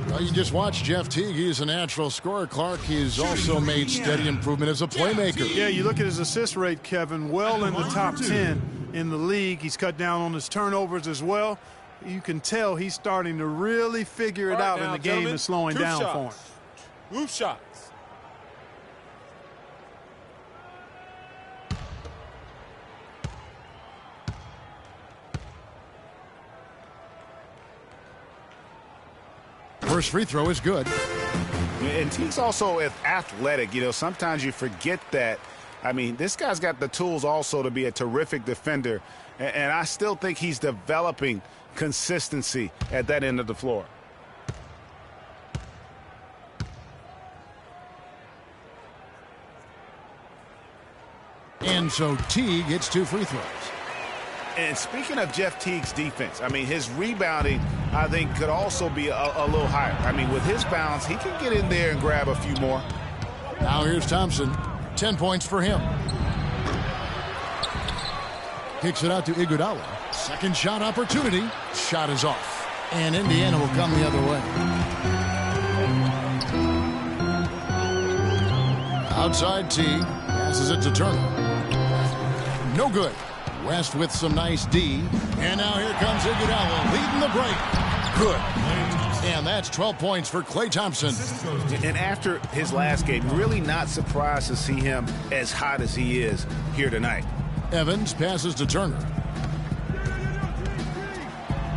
Well, you just watched Jeff Teague. He's a natural scorer. Clark, he's also made steady improvement as a playmaker. Yeah, you look at his assist rate, Kevin, well in the top 10 in the league. He's cut down on his turnovers as well. You can tell he's starting to really figure it out, and the game is slowing down for him. Roof shots. First free throw is good. And Teague's also athletic. You know, sometimes you forget that. I mean, this guy's got the tools also to be a terrific defender. And I still think he's developing consistency at that end of the floor. And so Teague hits 2 free throws. And speaking of Jeff Teague's defense, I mean, his rebounding, I think, could also be a little higher. I mean, with his bounce, he can get in there and grab a few more. Now here's Thompson. 10 points for him. Kicks it out to Iguodala. Second shot opportunity. Shot is off. And Indiana will come the other way. Outside Teague. Passes it to Turner. No good. West with some nice D. And now here comes Iguodala leading the break. Good. And that's 12 points for Klay Thompson. And after his last game, really not surprised to see him as hot as he is here tonight. Evans passes to Turner.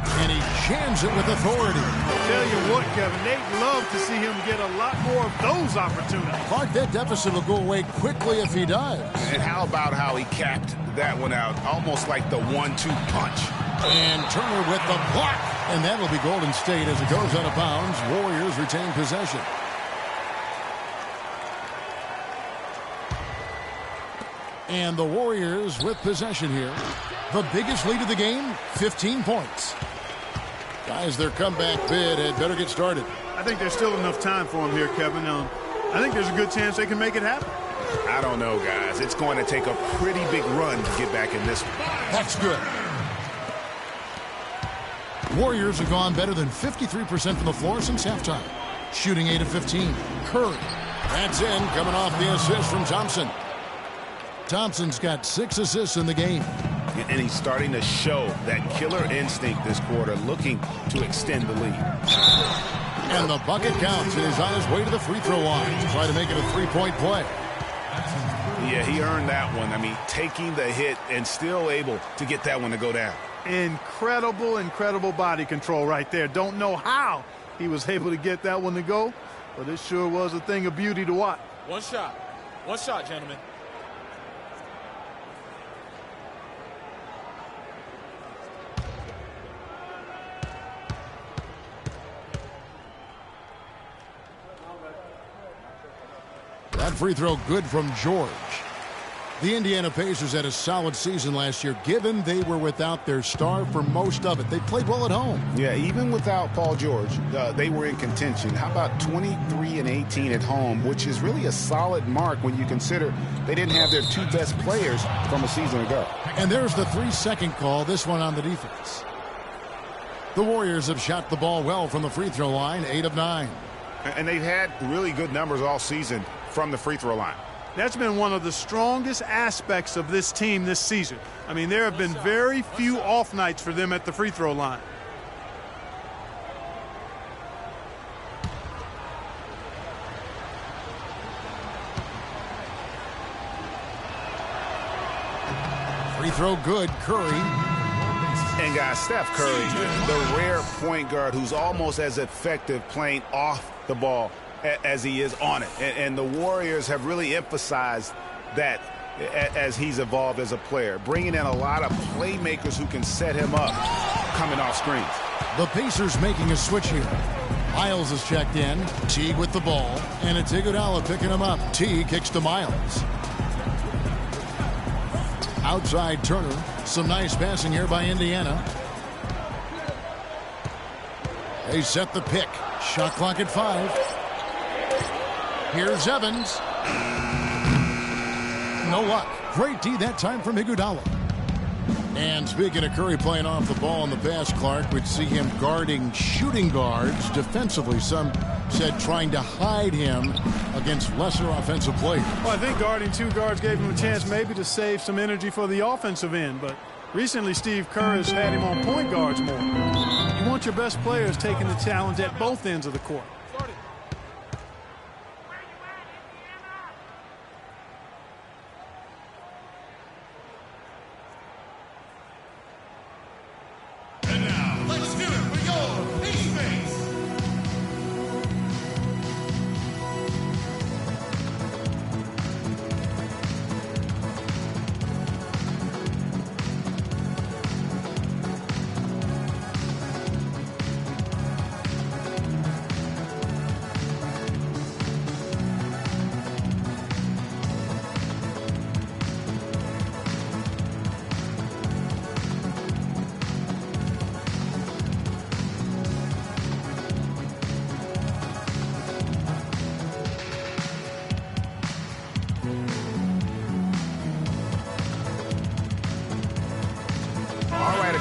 And he jams it with authority. Tell you what, Kevin, they'd love to see him get a lot more of those opportunities. Clark, that deficit will go away quickly if he does. And how about how he capped that one out, almost like the 1-2 punch. And Turner with the block. And that will be Golden State as it goes out of bounds. Warriors retain possession. And the Warriors with possession here. The biggest lead of the game, 15 points. Guys, their comeback bid had better get started. I think there's still enough time for him here, Kevin. I think there's a good chance they can make it happen. I don't know, guys. It's going to take a pretty big run to get back in this one. That's good. Warriors have gone better than 53% from the floor since halftime. Shooting 8 of 15. Curry. That's in, coming off the assist from Thompson. Thompson's got 6 assists in the game. And he's starting to show that killer instinct this quarter, looking to extend the lead. And the bucket counts, and he's on his way to the free throw line to try to make it a three-point play. Yeah, he earned that one. I mean, taking the hit and still able to get that one to go down. Incredible, incredible body control right there. Don't know how he was able to get that one to go, but it sure was a thing of beauty to watch. One shot, gentlemen. That free throw good from George. The Indiana Pacers had a solid season last year, given they were without their star for most of it. They played well at home. Yeah, even without Paul George, they were in contention. How about 23-18 at home, which is really a solid mark when you consider they didn't have their 2 best players from a season ago. And there's the 3-second call, this one on the defense. The Warriors have shot the ball well from the free throw line, 8 of 9. And they've had really good numbers all season from the free throw line. That's been one of the strongest aspects of this team this season. I mean, there have been very few off nights for them at the free throw line. Free throw good, Curry. And guys, Steph Curry, the rare point guard who's almost as effective playing off the ball as he is on it. And the Warriors have really emphasized that as he's evolved as a player, bringing in a lot of playmakers who can set him up coming off screens. The Pacers making a switch here. Miles is checked in. Teague with the ball. And it's Iguodala picking him up. Teague kicks to Miles. Outside Turner. Some nice passing here by Indiana. They set the pick. Shot clock at 5. Here's Evans. No luck. Great D that time from Iguodala. And speaking of Curry playing off the ball in the pass, Clark would see him guarding shooting guards defensively. Some said trying to hide him against lesser offensive players. Well, I think guarding 2 guards gave him a chance maybe to save some energy for the offensive end. But recently Steve Kerr has had him on point guards more. You want your best players taking the challenge at both ends of the court.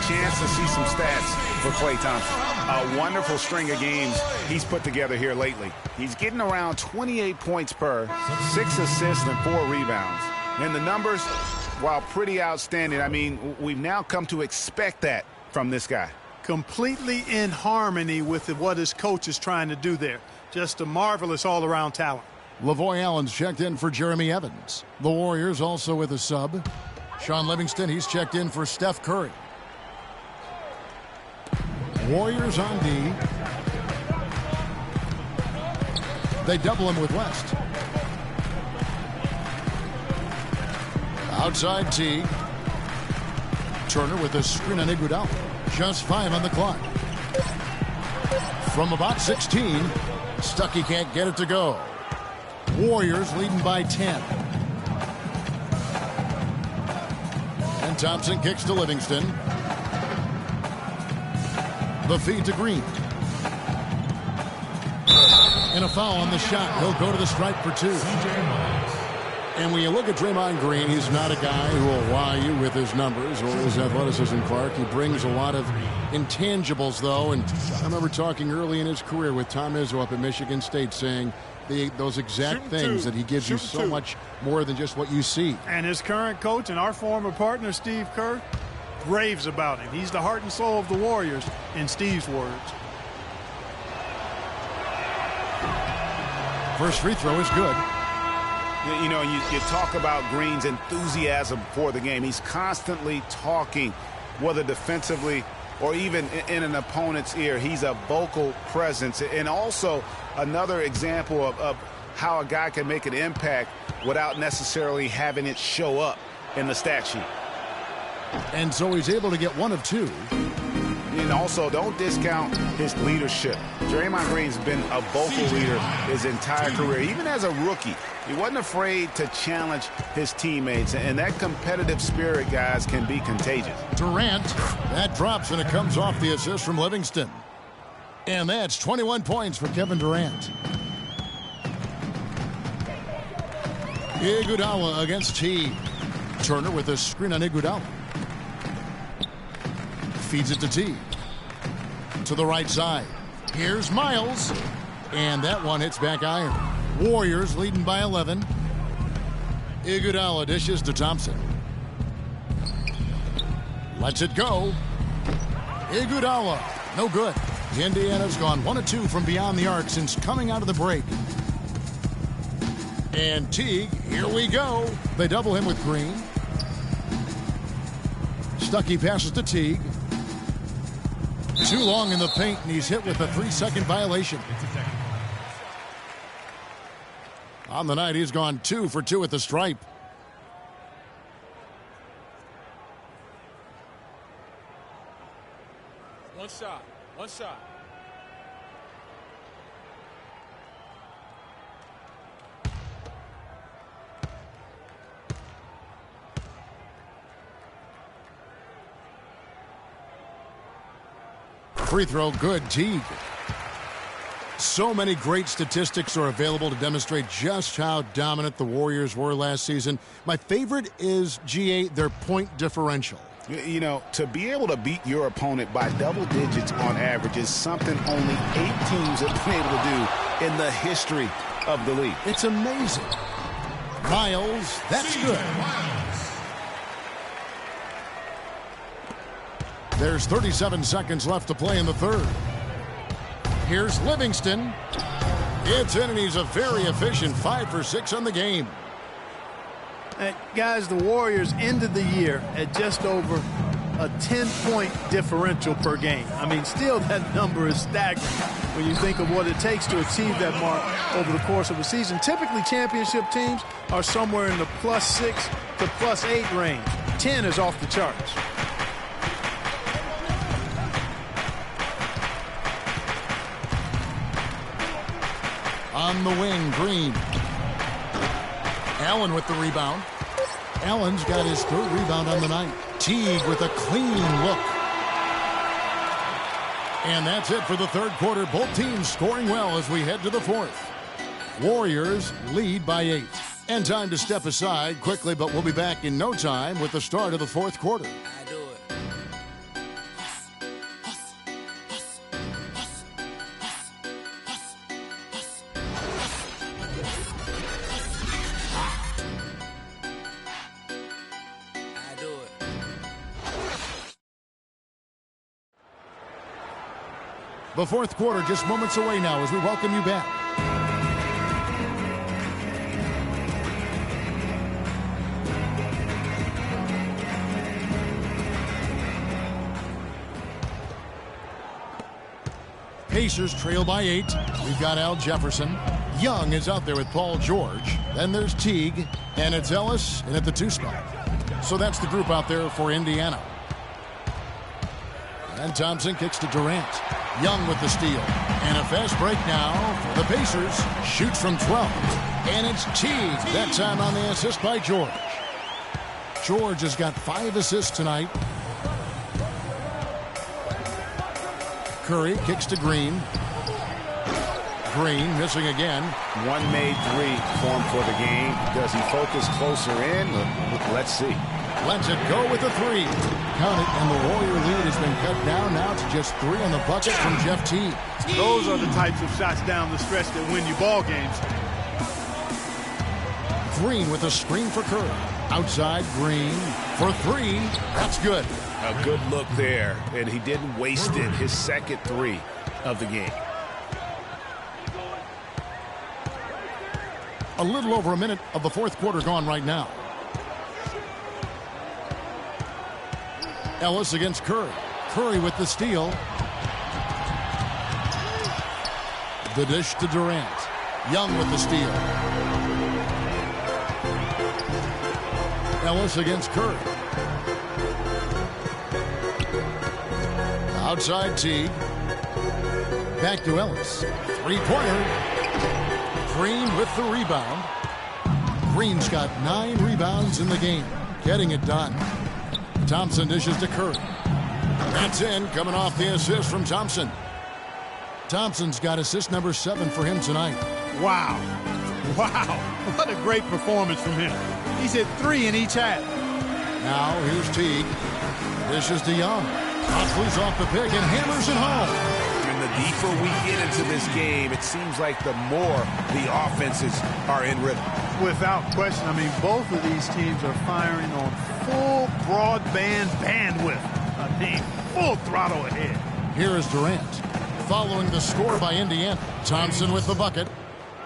Chance to see some stats for Klay Thompson. A wonderful string of games he's put together here lately. He's getting around 28 points per, 6 assists and 4 rebounds. And the numbers, while pretty outstanding, I mean, we've now come to expect that from this guy. Completely in harmony with what his coach is trying to do there. Just a marvelous all-around talent. Lavoy Allen's checked in for Jeremy Evans. The Warriors also with a sub. Sean Livingston, he's checked in for Steph Curry. Warriors on D. They double him with West. Outside Teague. Turner with a screen on Iguodala. Just 5 on the clock. From about 16. Stuckey can't get it to go. Warriors leading by 10. And Thompson kicks to Livingston. The feed to Green. And a foul on the shot. He'll go to the stripe for 2. And when you look at Draymond Green, he's not a guy who will wow you with his numbers or his athleticism, Clark. He brings a lot of intangibles, though. And I remember talking early in his career with Tom Izzo up at Michigan State saying those exact things, that he gives you so much more than just what you see. And his current coach and our former partner, Steve Kerr, raves about him. He's the heart and soul of the Warriors, in Steve's words. First free throw is good. You know, you talk about Green's enthusiasm for the game. He's constantly talking, whether defensively or even in an opponent's ear. He's a vocal presence. And also another example of how a guy can make an impact without necessarily having it show up in the stat sheet. And so he's able to get 1 of 2. And also, don't discount his leadership. Draymond Green's been a vocal leader his entire career. Even as a rookie, he wasn't afraid to challenge his teammates. And that competitive spirit, guys, can be contagious. Durant, that drops, and it comes off the assist from Livingston. And that's 21 points for Kevin Durant. Iguodala against T. Turner with a screen on Iguodala. Feeds it to T. To the right side. Here's Miles. And that one hits back iron. Warriors leading by 11. Iguodala dishes to Thompson. Lets it go. Iguodala. No good. Indiana's gone 1 of 2 from beyond the arc since coming out of the break. And Teague, here we go. They double him with Green. Stuckey passes to Teague. Too long in the paint, and he's hit with a 3-second violation. On the night, he's gone 2 for 2 at the stripe. One shot. One shot. Free throw, good. Teague. So many great statistics are available to demonstrate just how dominant the Warriors were last season. My favorite is, GA, their point differential. You know, to be able to beat your opponent by double digits on average is something only 8 teams have been able to do in the history of the league. It's amazing. Miles, that's good. There's 37 seconds left to play in the third. Here's Livingston. It's in, and he's a very efficient 5 for 6 on the game. Guys, the Warriors ended the year at just over a 10-point differential per game. I mean, still that number is staggering when you think of what it takes to achieve that mark over the course of a season. Typically, championship teams are somewhere in the +6 to +8 range. 10 is off the charts. On the wing, Green. Allen with the rebound. Allen's got his 3rd rebound on the night. Teague with a clean look. And that's it for the third quarter. Both teams scoring well as we head to the 4th. Warriors lead by 8. And time to step aside quickly, but we'll be back in no time with the start of the 4th quarter. The 4th quarter just moments away now as we welcome you back. Pacers trail by 8. We've got Al Jefferson. Young is out there with Paul George. Then there's Teague, and it's Ellis in at the 2 spot. So that's the group out there for Indiana. And Thompson kicks to Durant. Young with the steal. And a fast break now for the Pacers. Shoots from 12. And it's Teague. That time on the assist by George. George has got 5 assists tonight. Curry kicks to Green. Green missing again. One made three for him for the game. Does he focus closer in? Let's see. Lets it go with the three. Count it, and the Warrior lead has been cut down now to just 3 on the bucket from Jeff Teague. Those are the types of shots down the stretch that win you ball games. Green with a screen for Curry. Outside, Green for 3. That's good. A good look there, and he didn't waste it. His second 3 of the game. A little over a minute of the fourth quarter gone right now. Ellis against Curry. Curry with the steal. The dish to Durant. Young with the steal. Ellis against Curry. Outside Teague. Back to Ellis. Three-pointer. Green with the rebound. Green's got 9 rebounds in the game. Getting it done. Thompson dishes to Curry. That's in, coming off the assist from Thompson. Thompson's got assist number 7 for him tonight. Wow. Wow. What a great performance from him. He's hit 3 in each half. Now here's Teague. Dishes to Young. Flees off the pick and hammers it home. And the deeper we get into this game, it seems like the more the offenses are in rhythm. Without question. I mean, both of these teams are firing on full broadband bandwidth. I mean, full throttle ahead. Here is Durant. Following the score by Indiana. Thompson with the bucket.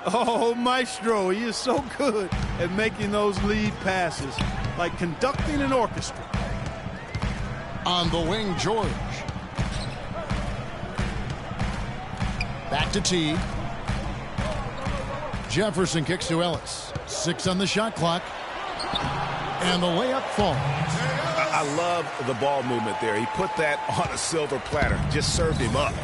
Oh, Maestro, he is so good at making those lead passes, like conducting an orchestra. On the wing, George. Back to Teague. Jefferson kicks to Ellis. 6 on the shot clock. And the layup falls. I love the ball movement there. He put that on a silver platter. Just served him up.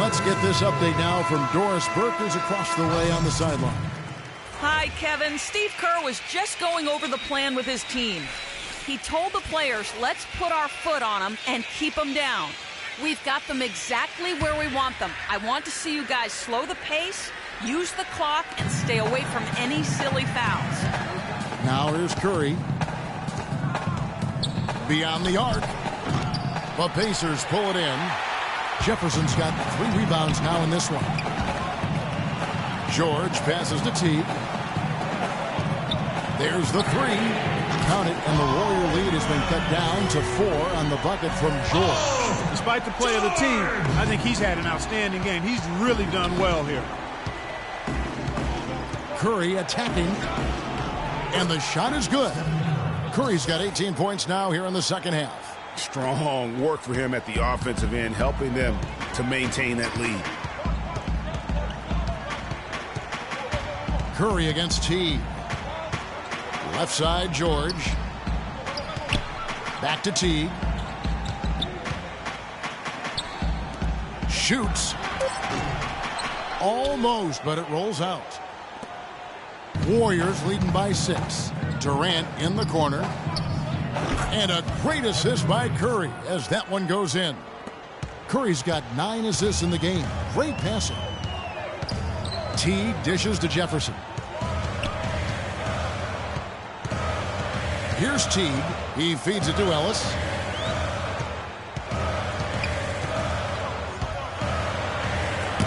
Let's get this update now from Doris Burke, who's across the way on the sideline. Hi, Kevin. Steve Kerr was just going over the plan with his team. He told the players, let's put our foot on them and keep them down. We've got them exactly where we want them. I want to see you guys slow the pace, use the clock, and stay away from any silly fouls. Now here's Curry. Beyond the arc. The Pacers pull it in. Jefferson's got 3 rebounds now in this one. George passes to Teague. There's the 3. Count it, and the Warrior lead has been cut down to 4 on the bucket from George. Despite the play of the team, I think he's had an outstanding game. He's really done well here. Curry attacking, and the shot is good. Curry's got 18 points now here in the second half. Strong work for him at the offensive end, helping them to maintain that lead. Curry against Teague. Left side, George. Back to Teague. Shoots. Almost, but it rolls out. Warriors leading by 6. Durant in the corner. And a great assist by Curry as that one goes in. Curry's got 9 assists in the game. Great passing. Teague dishes to Jefferson. Here's Teague. He feeds it to Ellis.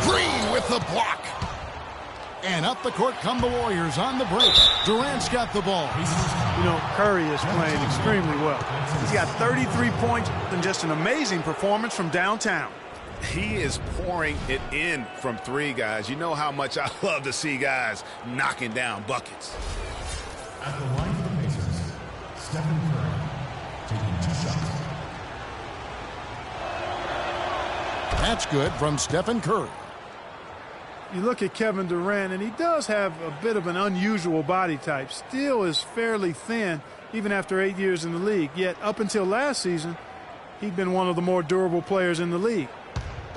Green with the block. And up the court come the Warriors on the break. Durant's got the ball. You know, Curry is playing extremely well. He's got 33 points and just an amazing performance from downtown. He is pouring it in from three, guys. You know how much I love to see guys knocking down buckets. At the line for the Pacers, Stephen Curry taking 2 shots. That's good from Stephen Curry. You look at Kevin Durant, and he does have a bit of an unusual body type. Still is fairly thin, even after 8 years in the league. Yet, up until last season, he'd been one of the more durable players in the league.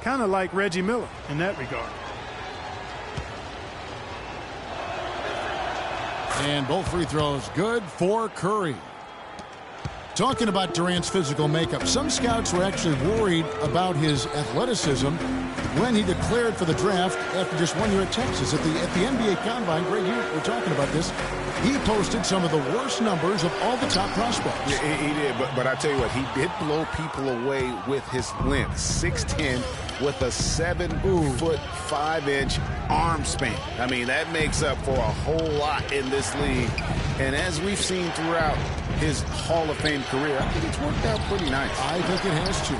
Kind of like Reggie Miller in that regard. And both free throws good for Curry. Talking about Durant's physical makeup, some scouts were actually worried about his athleticism when he declared for the draft after just 1 year at Texas. At the NBA Combine, Greg, you were talking about this. He posted some of the worst numbers of all the top prospects. Yeah, he did, but I tell you what, he did blow people away with his length. 6'10", with a 7'5" arm span. I mean, that makes up for a whole lot in this league. And as we've seen throughout his Hall of Fame career, I think it's worked out pretty nice. I think it has to.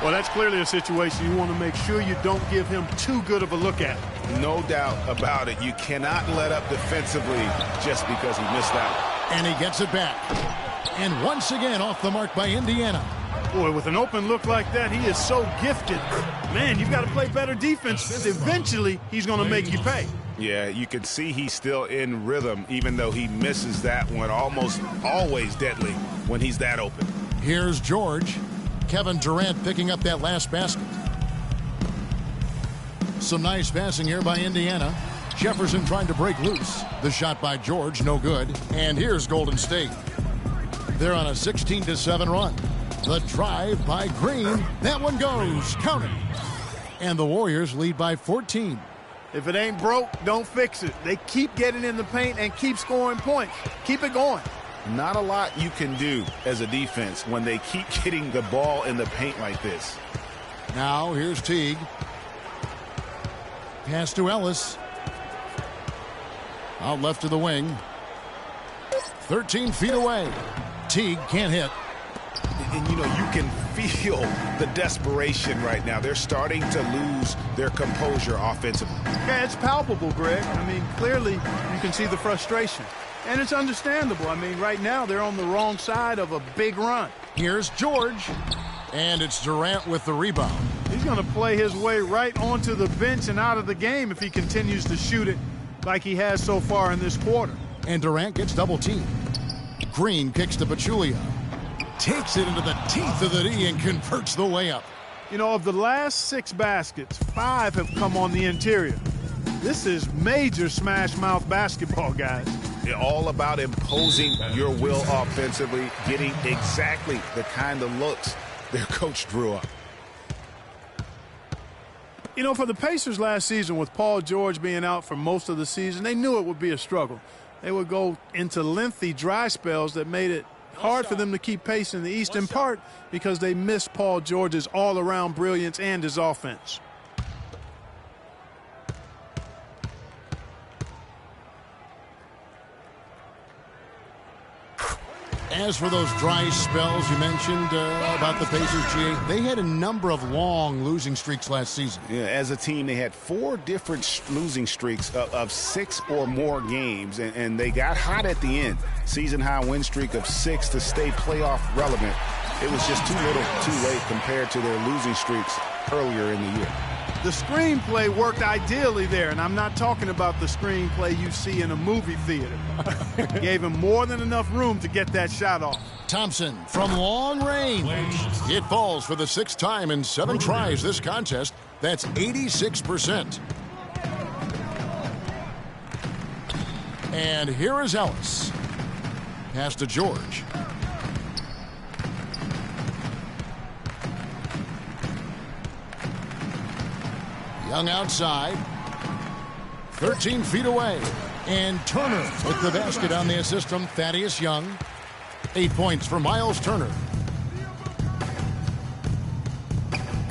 Well, that's clearly a situation you want to make sure you don't give him too good of a look at. No doubt about it. You cannot let up defensively just because he missed out. And he gets it back. And once again off the mark by Indiana. Boy, with an open look like that, he is so gifted. Man, you've got to play better defense. Eventually, he's going to make you pay. Yeah, you can see he's still in rhythm, even though he misses that one. Almost always deadly when he's that open. Here's George. Kevin Durant picking up that last basket. Some nice passing here by Indiana. Jefferson trying to break loose. The shot by George, no good. And here's Golden State. They're on a 16-7 run. The drive by Green. That one goes. Count it. And the Warriors lead by 14. If it ain't broke, don't fix it. They keep getting in the paint and keep scoring points. Keep it going. Not a lot you can do as a defense when they keep getting the ball in the paint like this. Now here's Teague. Pass to Ellis. Out left to the wing. 13 feet away. Teague can't hit. And, you know, you can feel the desperation right now. They're starting to lose their composure offensively. Yeah, it's palpable, Greg. I mean, clearly you can see the frustration. And it's understandable. I mean, right now they're on the wrong side of a big run. Here's George. And it's Durant with the rebound. He's going to play his way right onto the bench and out of the game if he continues to shoot it like he has so far in this quarter. And Durant gets double-teamed. Green kicks to Pachulia. Takes it into the teeth of the D and converts the layup. You know, of the last 6 baskets, 5 have come on the interior. This is major smash-mouth basketball, guys. It's all about imposing your will offensively, getting exactly the kind of looks their coach drew up. You know, for the Pacers last season, with Paul George being out for most of the season, they knew it would be a struggle. They would go into lengthy dry spells that made it hard for them to keep pace in the East, in part because they missed Paul George's all-around brilliance and his offense. As for those dry spells you mentioned about the Pacers, GA, they had a number of long losing streaks last season. Yeah, as a team, they had 4 different losing streaks of 6 or more games, and they got hot at the end. Season-high win streak of 6 to stay playoff relevant. It was just too little, too late compared to their losing streaks earlier in the year. The screenplay worked ideally there, and I'm not talking about the screenplay you see in a movie theater. Gave him more than enough room to get that shot off. Thompson from long range. It falls for the 6th time in 7 tries this contest. That's 86%. And here is Ellis. Pass to George. Young outside. 13 feet away. And Turner with the basket on the assist from Thaddeus Young. 8 points for Miles Turner.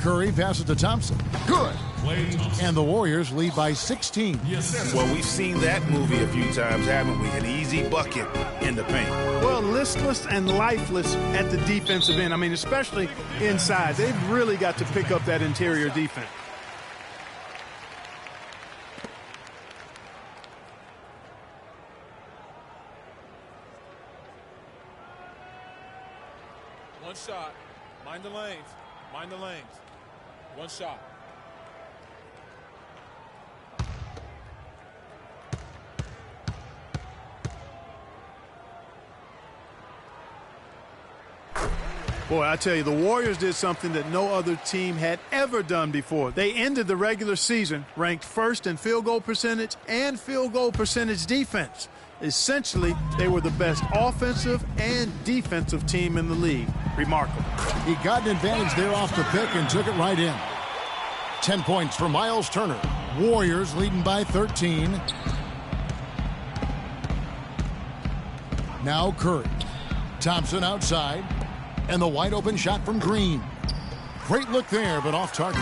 Curry passes to Thompson. Good. And the Warriors lead by 16. Well, we've seen that movie a few times, haven't we? An easy bucket in the paint. Well, listless and lifeless at the defensive end. I mean, especially inside. They've really got to pick up that interior defense. One shot. Mind the lanes. Mind the lanes. One shot. Boy, I tell you, the Warriors did something that no other team had ever done before. They ended the regular season ranked first in field goal percentage and field goal percentage defense. Essentially, they were the best offensive and defensive team in the league. Remarkable. He got an advantage there off the pick and took it right in. 10 points for Miles Turner. Warriors leading by 13. Now Curry. Thompson outside. And the wide open shot from Green. Great look there, but off target.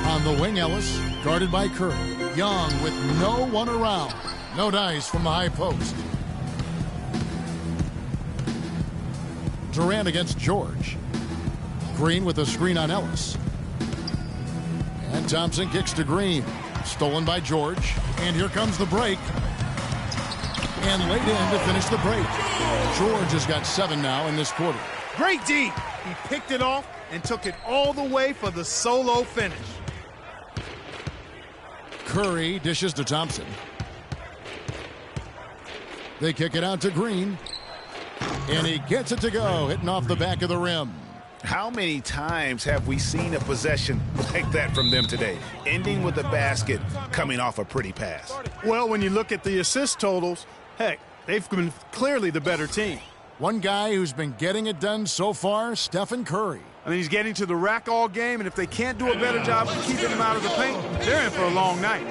On the wing, Ellis, guarded by Curry. Young with no one around. No dice from the high post. Durant against George. Green with a screen on Ellis. And Thompson kicks to Green. Stolen by George. And here comes the break. And laid in to finish the break. George has got 7 now in this quarter. Great D. He picked it off and took it all the way for the solo finish. Curry dishes to Thompson. They kick it out to Green. And he gets it to go, hitting off the back of the rim. How many times have we seen a possession like that from them today? Ending with a basket, coming off a pretty pass. Well, when you look at the assist totals, heck, they've been clearly the better team. One guy who's been getting it done so far, Stephen Curry. I mean, he's getting to the rack all game, and if they can't do a better job of keeping him out of the paint, they're in for a long night.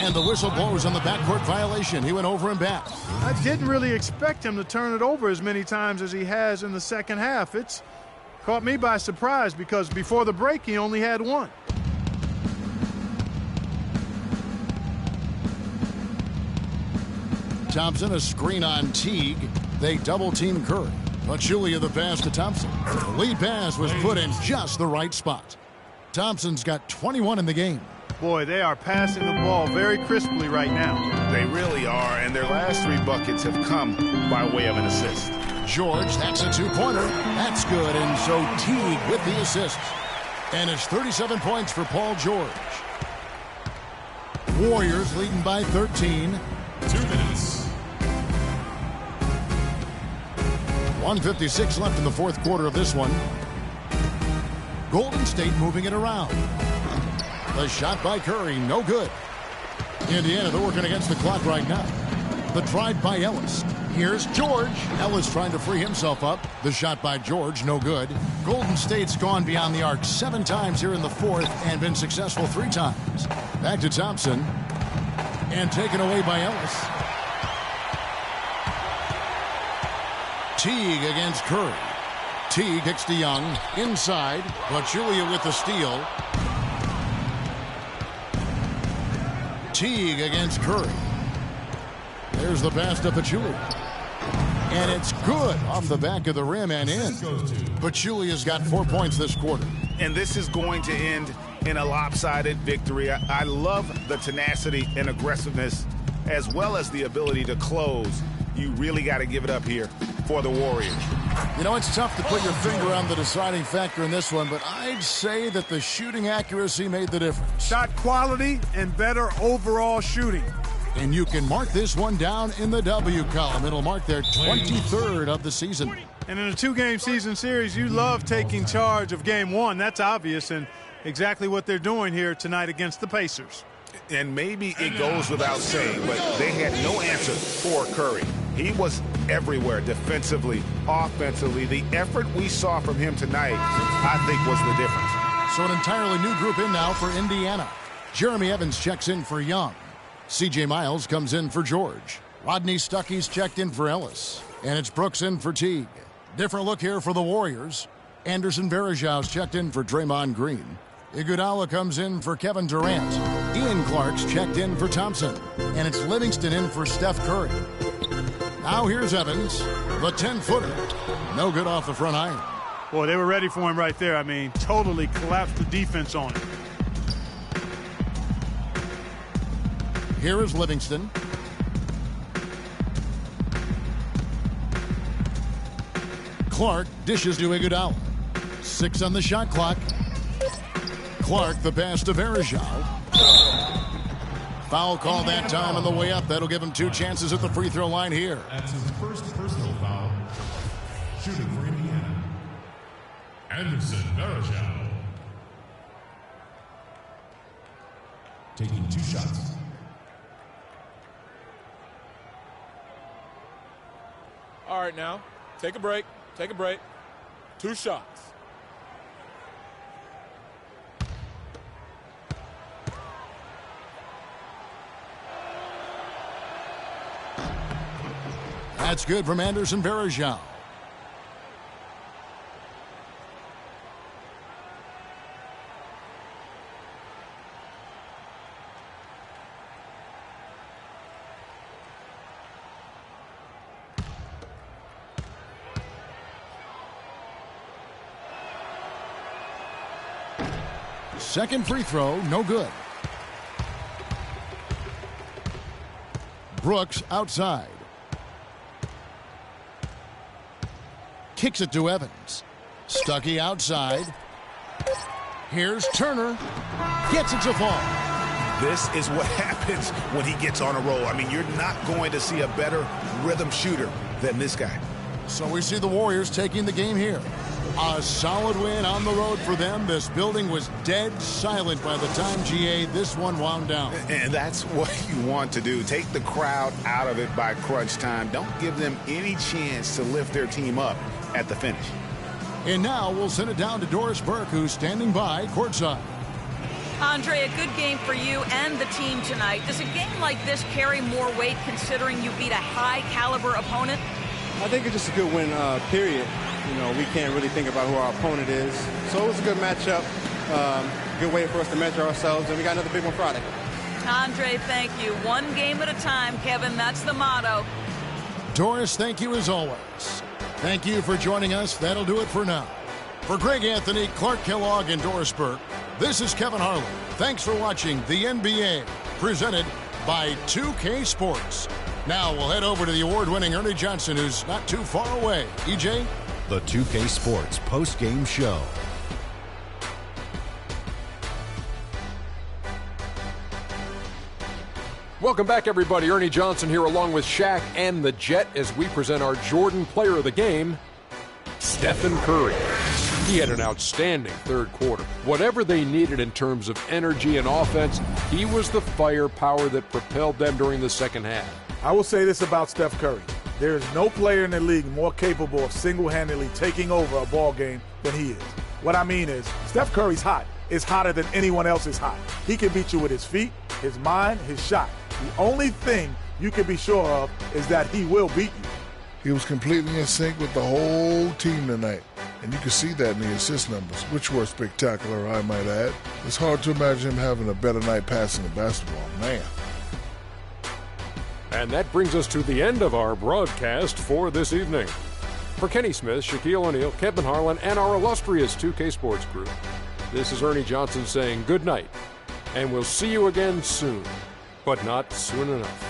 And the whistle blows on the backcourt violation. He went over and back. I didn't really expect him to turn it over as many times as he has in the second half. It's caught me by surprise because before the break he only had one. Thompson, a screen on Teague. They double-team Curry. Pachulia the pass to Thompson. The lead pass was put in just the right spot. Thompson's got 21 in the game. Boy, they are passing the ball very crisply right now. They really are, and their last 3 buckets have come by way of an assist. George, that's a 2-pointer. That's good, and so Teague with the assist. And it's 37 points for Paul George. Warriors leading by 13. 2 minutes. 1:56 left in the fourth quarter of this one. Golden State moving it around. The shot by Curry, no good. Indiana, they're working against the clock right now. The drive by Ellis. Here's George. Ellis trying to free himself up. The shot by George, no good. Golden State's gone beyond the arc 7 times here in the fourth and been successful 3 times. Back to Thompson. And taken away by Ellis. Teague against Curry. Teague kicks to Young. Inside. Pachulia with the steal. Teague against Curry. There's the pass to Pachulia. And it's good off the back of the rim and in. Pachulia's got 4 points this quarter. And this is going to end in a lopsided victory. I love the tenacity and aggressiveness as well as the ability to close. You really got to give it up here for the Warriors. You know, it's tough to put your finger on the deciding factor in this one, but I'd say that the shooting accuracy made the difference. Shot quality and better overall shooting. And you can mark this one down in the W column. It'll mark their 23rd of the season. And in a two-game season series, you love taking charge of game one. That's obvious, and exactly what they're doing here tonight against the Pacers. And maybe it goes without saying, but they had no answer for Curry. He was everywhere defensively, offensively. The effort we saw from him tonight, I think, was the difference. So an entirely new group in now for Indiana. Jeremy Evans checks in for Young. C.J. Miles comes in for George. Rodney Stuckey's checked in for Ellis. And it's Brooks in for Teague. Different look here for the Warriors. Anderson Varejau's checked in for Draymond Green. Iguodala comes in for Kevin Durant. Ian Clark's checked in for Thompson. And it's Livingston in for Steph Curry. Now here's Evans, the 10-footer. No good off the front iron. Boy, they were ready for him right there. I mean, totally collapsed the defense on him. Here is Livingston. Clark dishes to Iguodala. 6 on the shot clock. Clark the pass to Varejao. Foul call that time on the way up. That'll give him 2 chances at the free throw line here. That's his first personal foul. Shooting for Indiana, Anderson Varejao. Taking 2 shots. All right, now, take a break. Take a break. 2 shots. That's good from Anderson Varejao. Second free throw, no good. Brooks outside. Kicks it to Evans. Stuckey outside. Here's Turner. Gets it to fall. This is what happens when he gets on a roll. I mean, you're not going to see a better rhythm shooter than this guy. So we see the Warriors taking the game here. A solid win on the road for them. This building was dead silent by the time, GA, this one wound down. And that's what you want to do. Take the crowd out of it by crunch time. Don't give them any chance to lift their team up at the finish. And now we'll send it down to Doris Burke, who's standing by courtside. Andre, a good game for you and the team tonight. Does a game like this carry more weight considering you beat a high-caliber opponent? I think it's just a good win, period. You know, we can't really think about who our opponent is. So it was a good matchup, good way for us to measure ourselves, and we got another big one Friday. Andre, thank you. One game at a time, Kevin. That's the motto. Doris, thank you as always. Thank you for joining us. That'll do it for now. For Greg Anthony, Clark Kellogg, and Doris Burke, this is Kevin Harlan. Thanks for watching the NBA, presented by 2K Sports. Now we'll head over to the award-winning Ernie Johnson, who's not too far away. EJ? The 2K Sports post-game show. Welcome back, everybody. Ernie Johnson here along with Shaq and the Jet as we present our Jordan Player of the Game, Stephen Curry. He had an outstanding third quarter. Whatever they needed in terms of energy and offense, he was the firepower that propelled them during the second half. I will say this about Steph Curry. There is no player in the league more capable of single-handedly taking over a ball game than he is. What I mean is, Steph Curry's hot. Is hotter than anyone else is hot. He can beat you with his feet, his mind, his shot. The only thing you can be sure of is that he will beat you. He was completely in sync with the whole team tonight. And you can see that in the assist numbers, which were spectacular, I might add. It's hard to imagine him having a better night passing the basketball. Man. And that brings us to the end of our broadcast for this evening. For Kenny Smith, Shaquille O'Neal, Kevin Harlan, and our illustrious 2K Sports crew, This is Ernie Johnson saying good night, and we'll see you again soon, but not soon enough.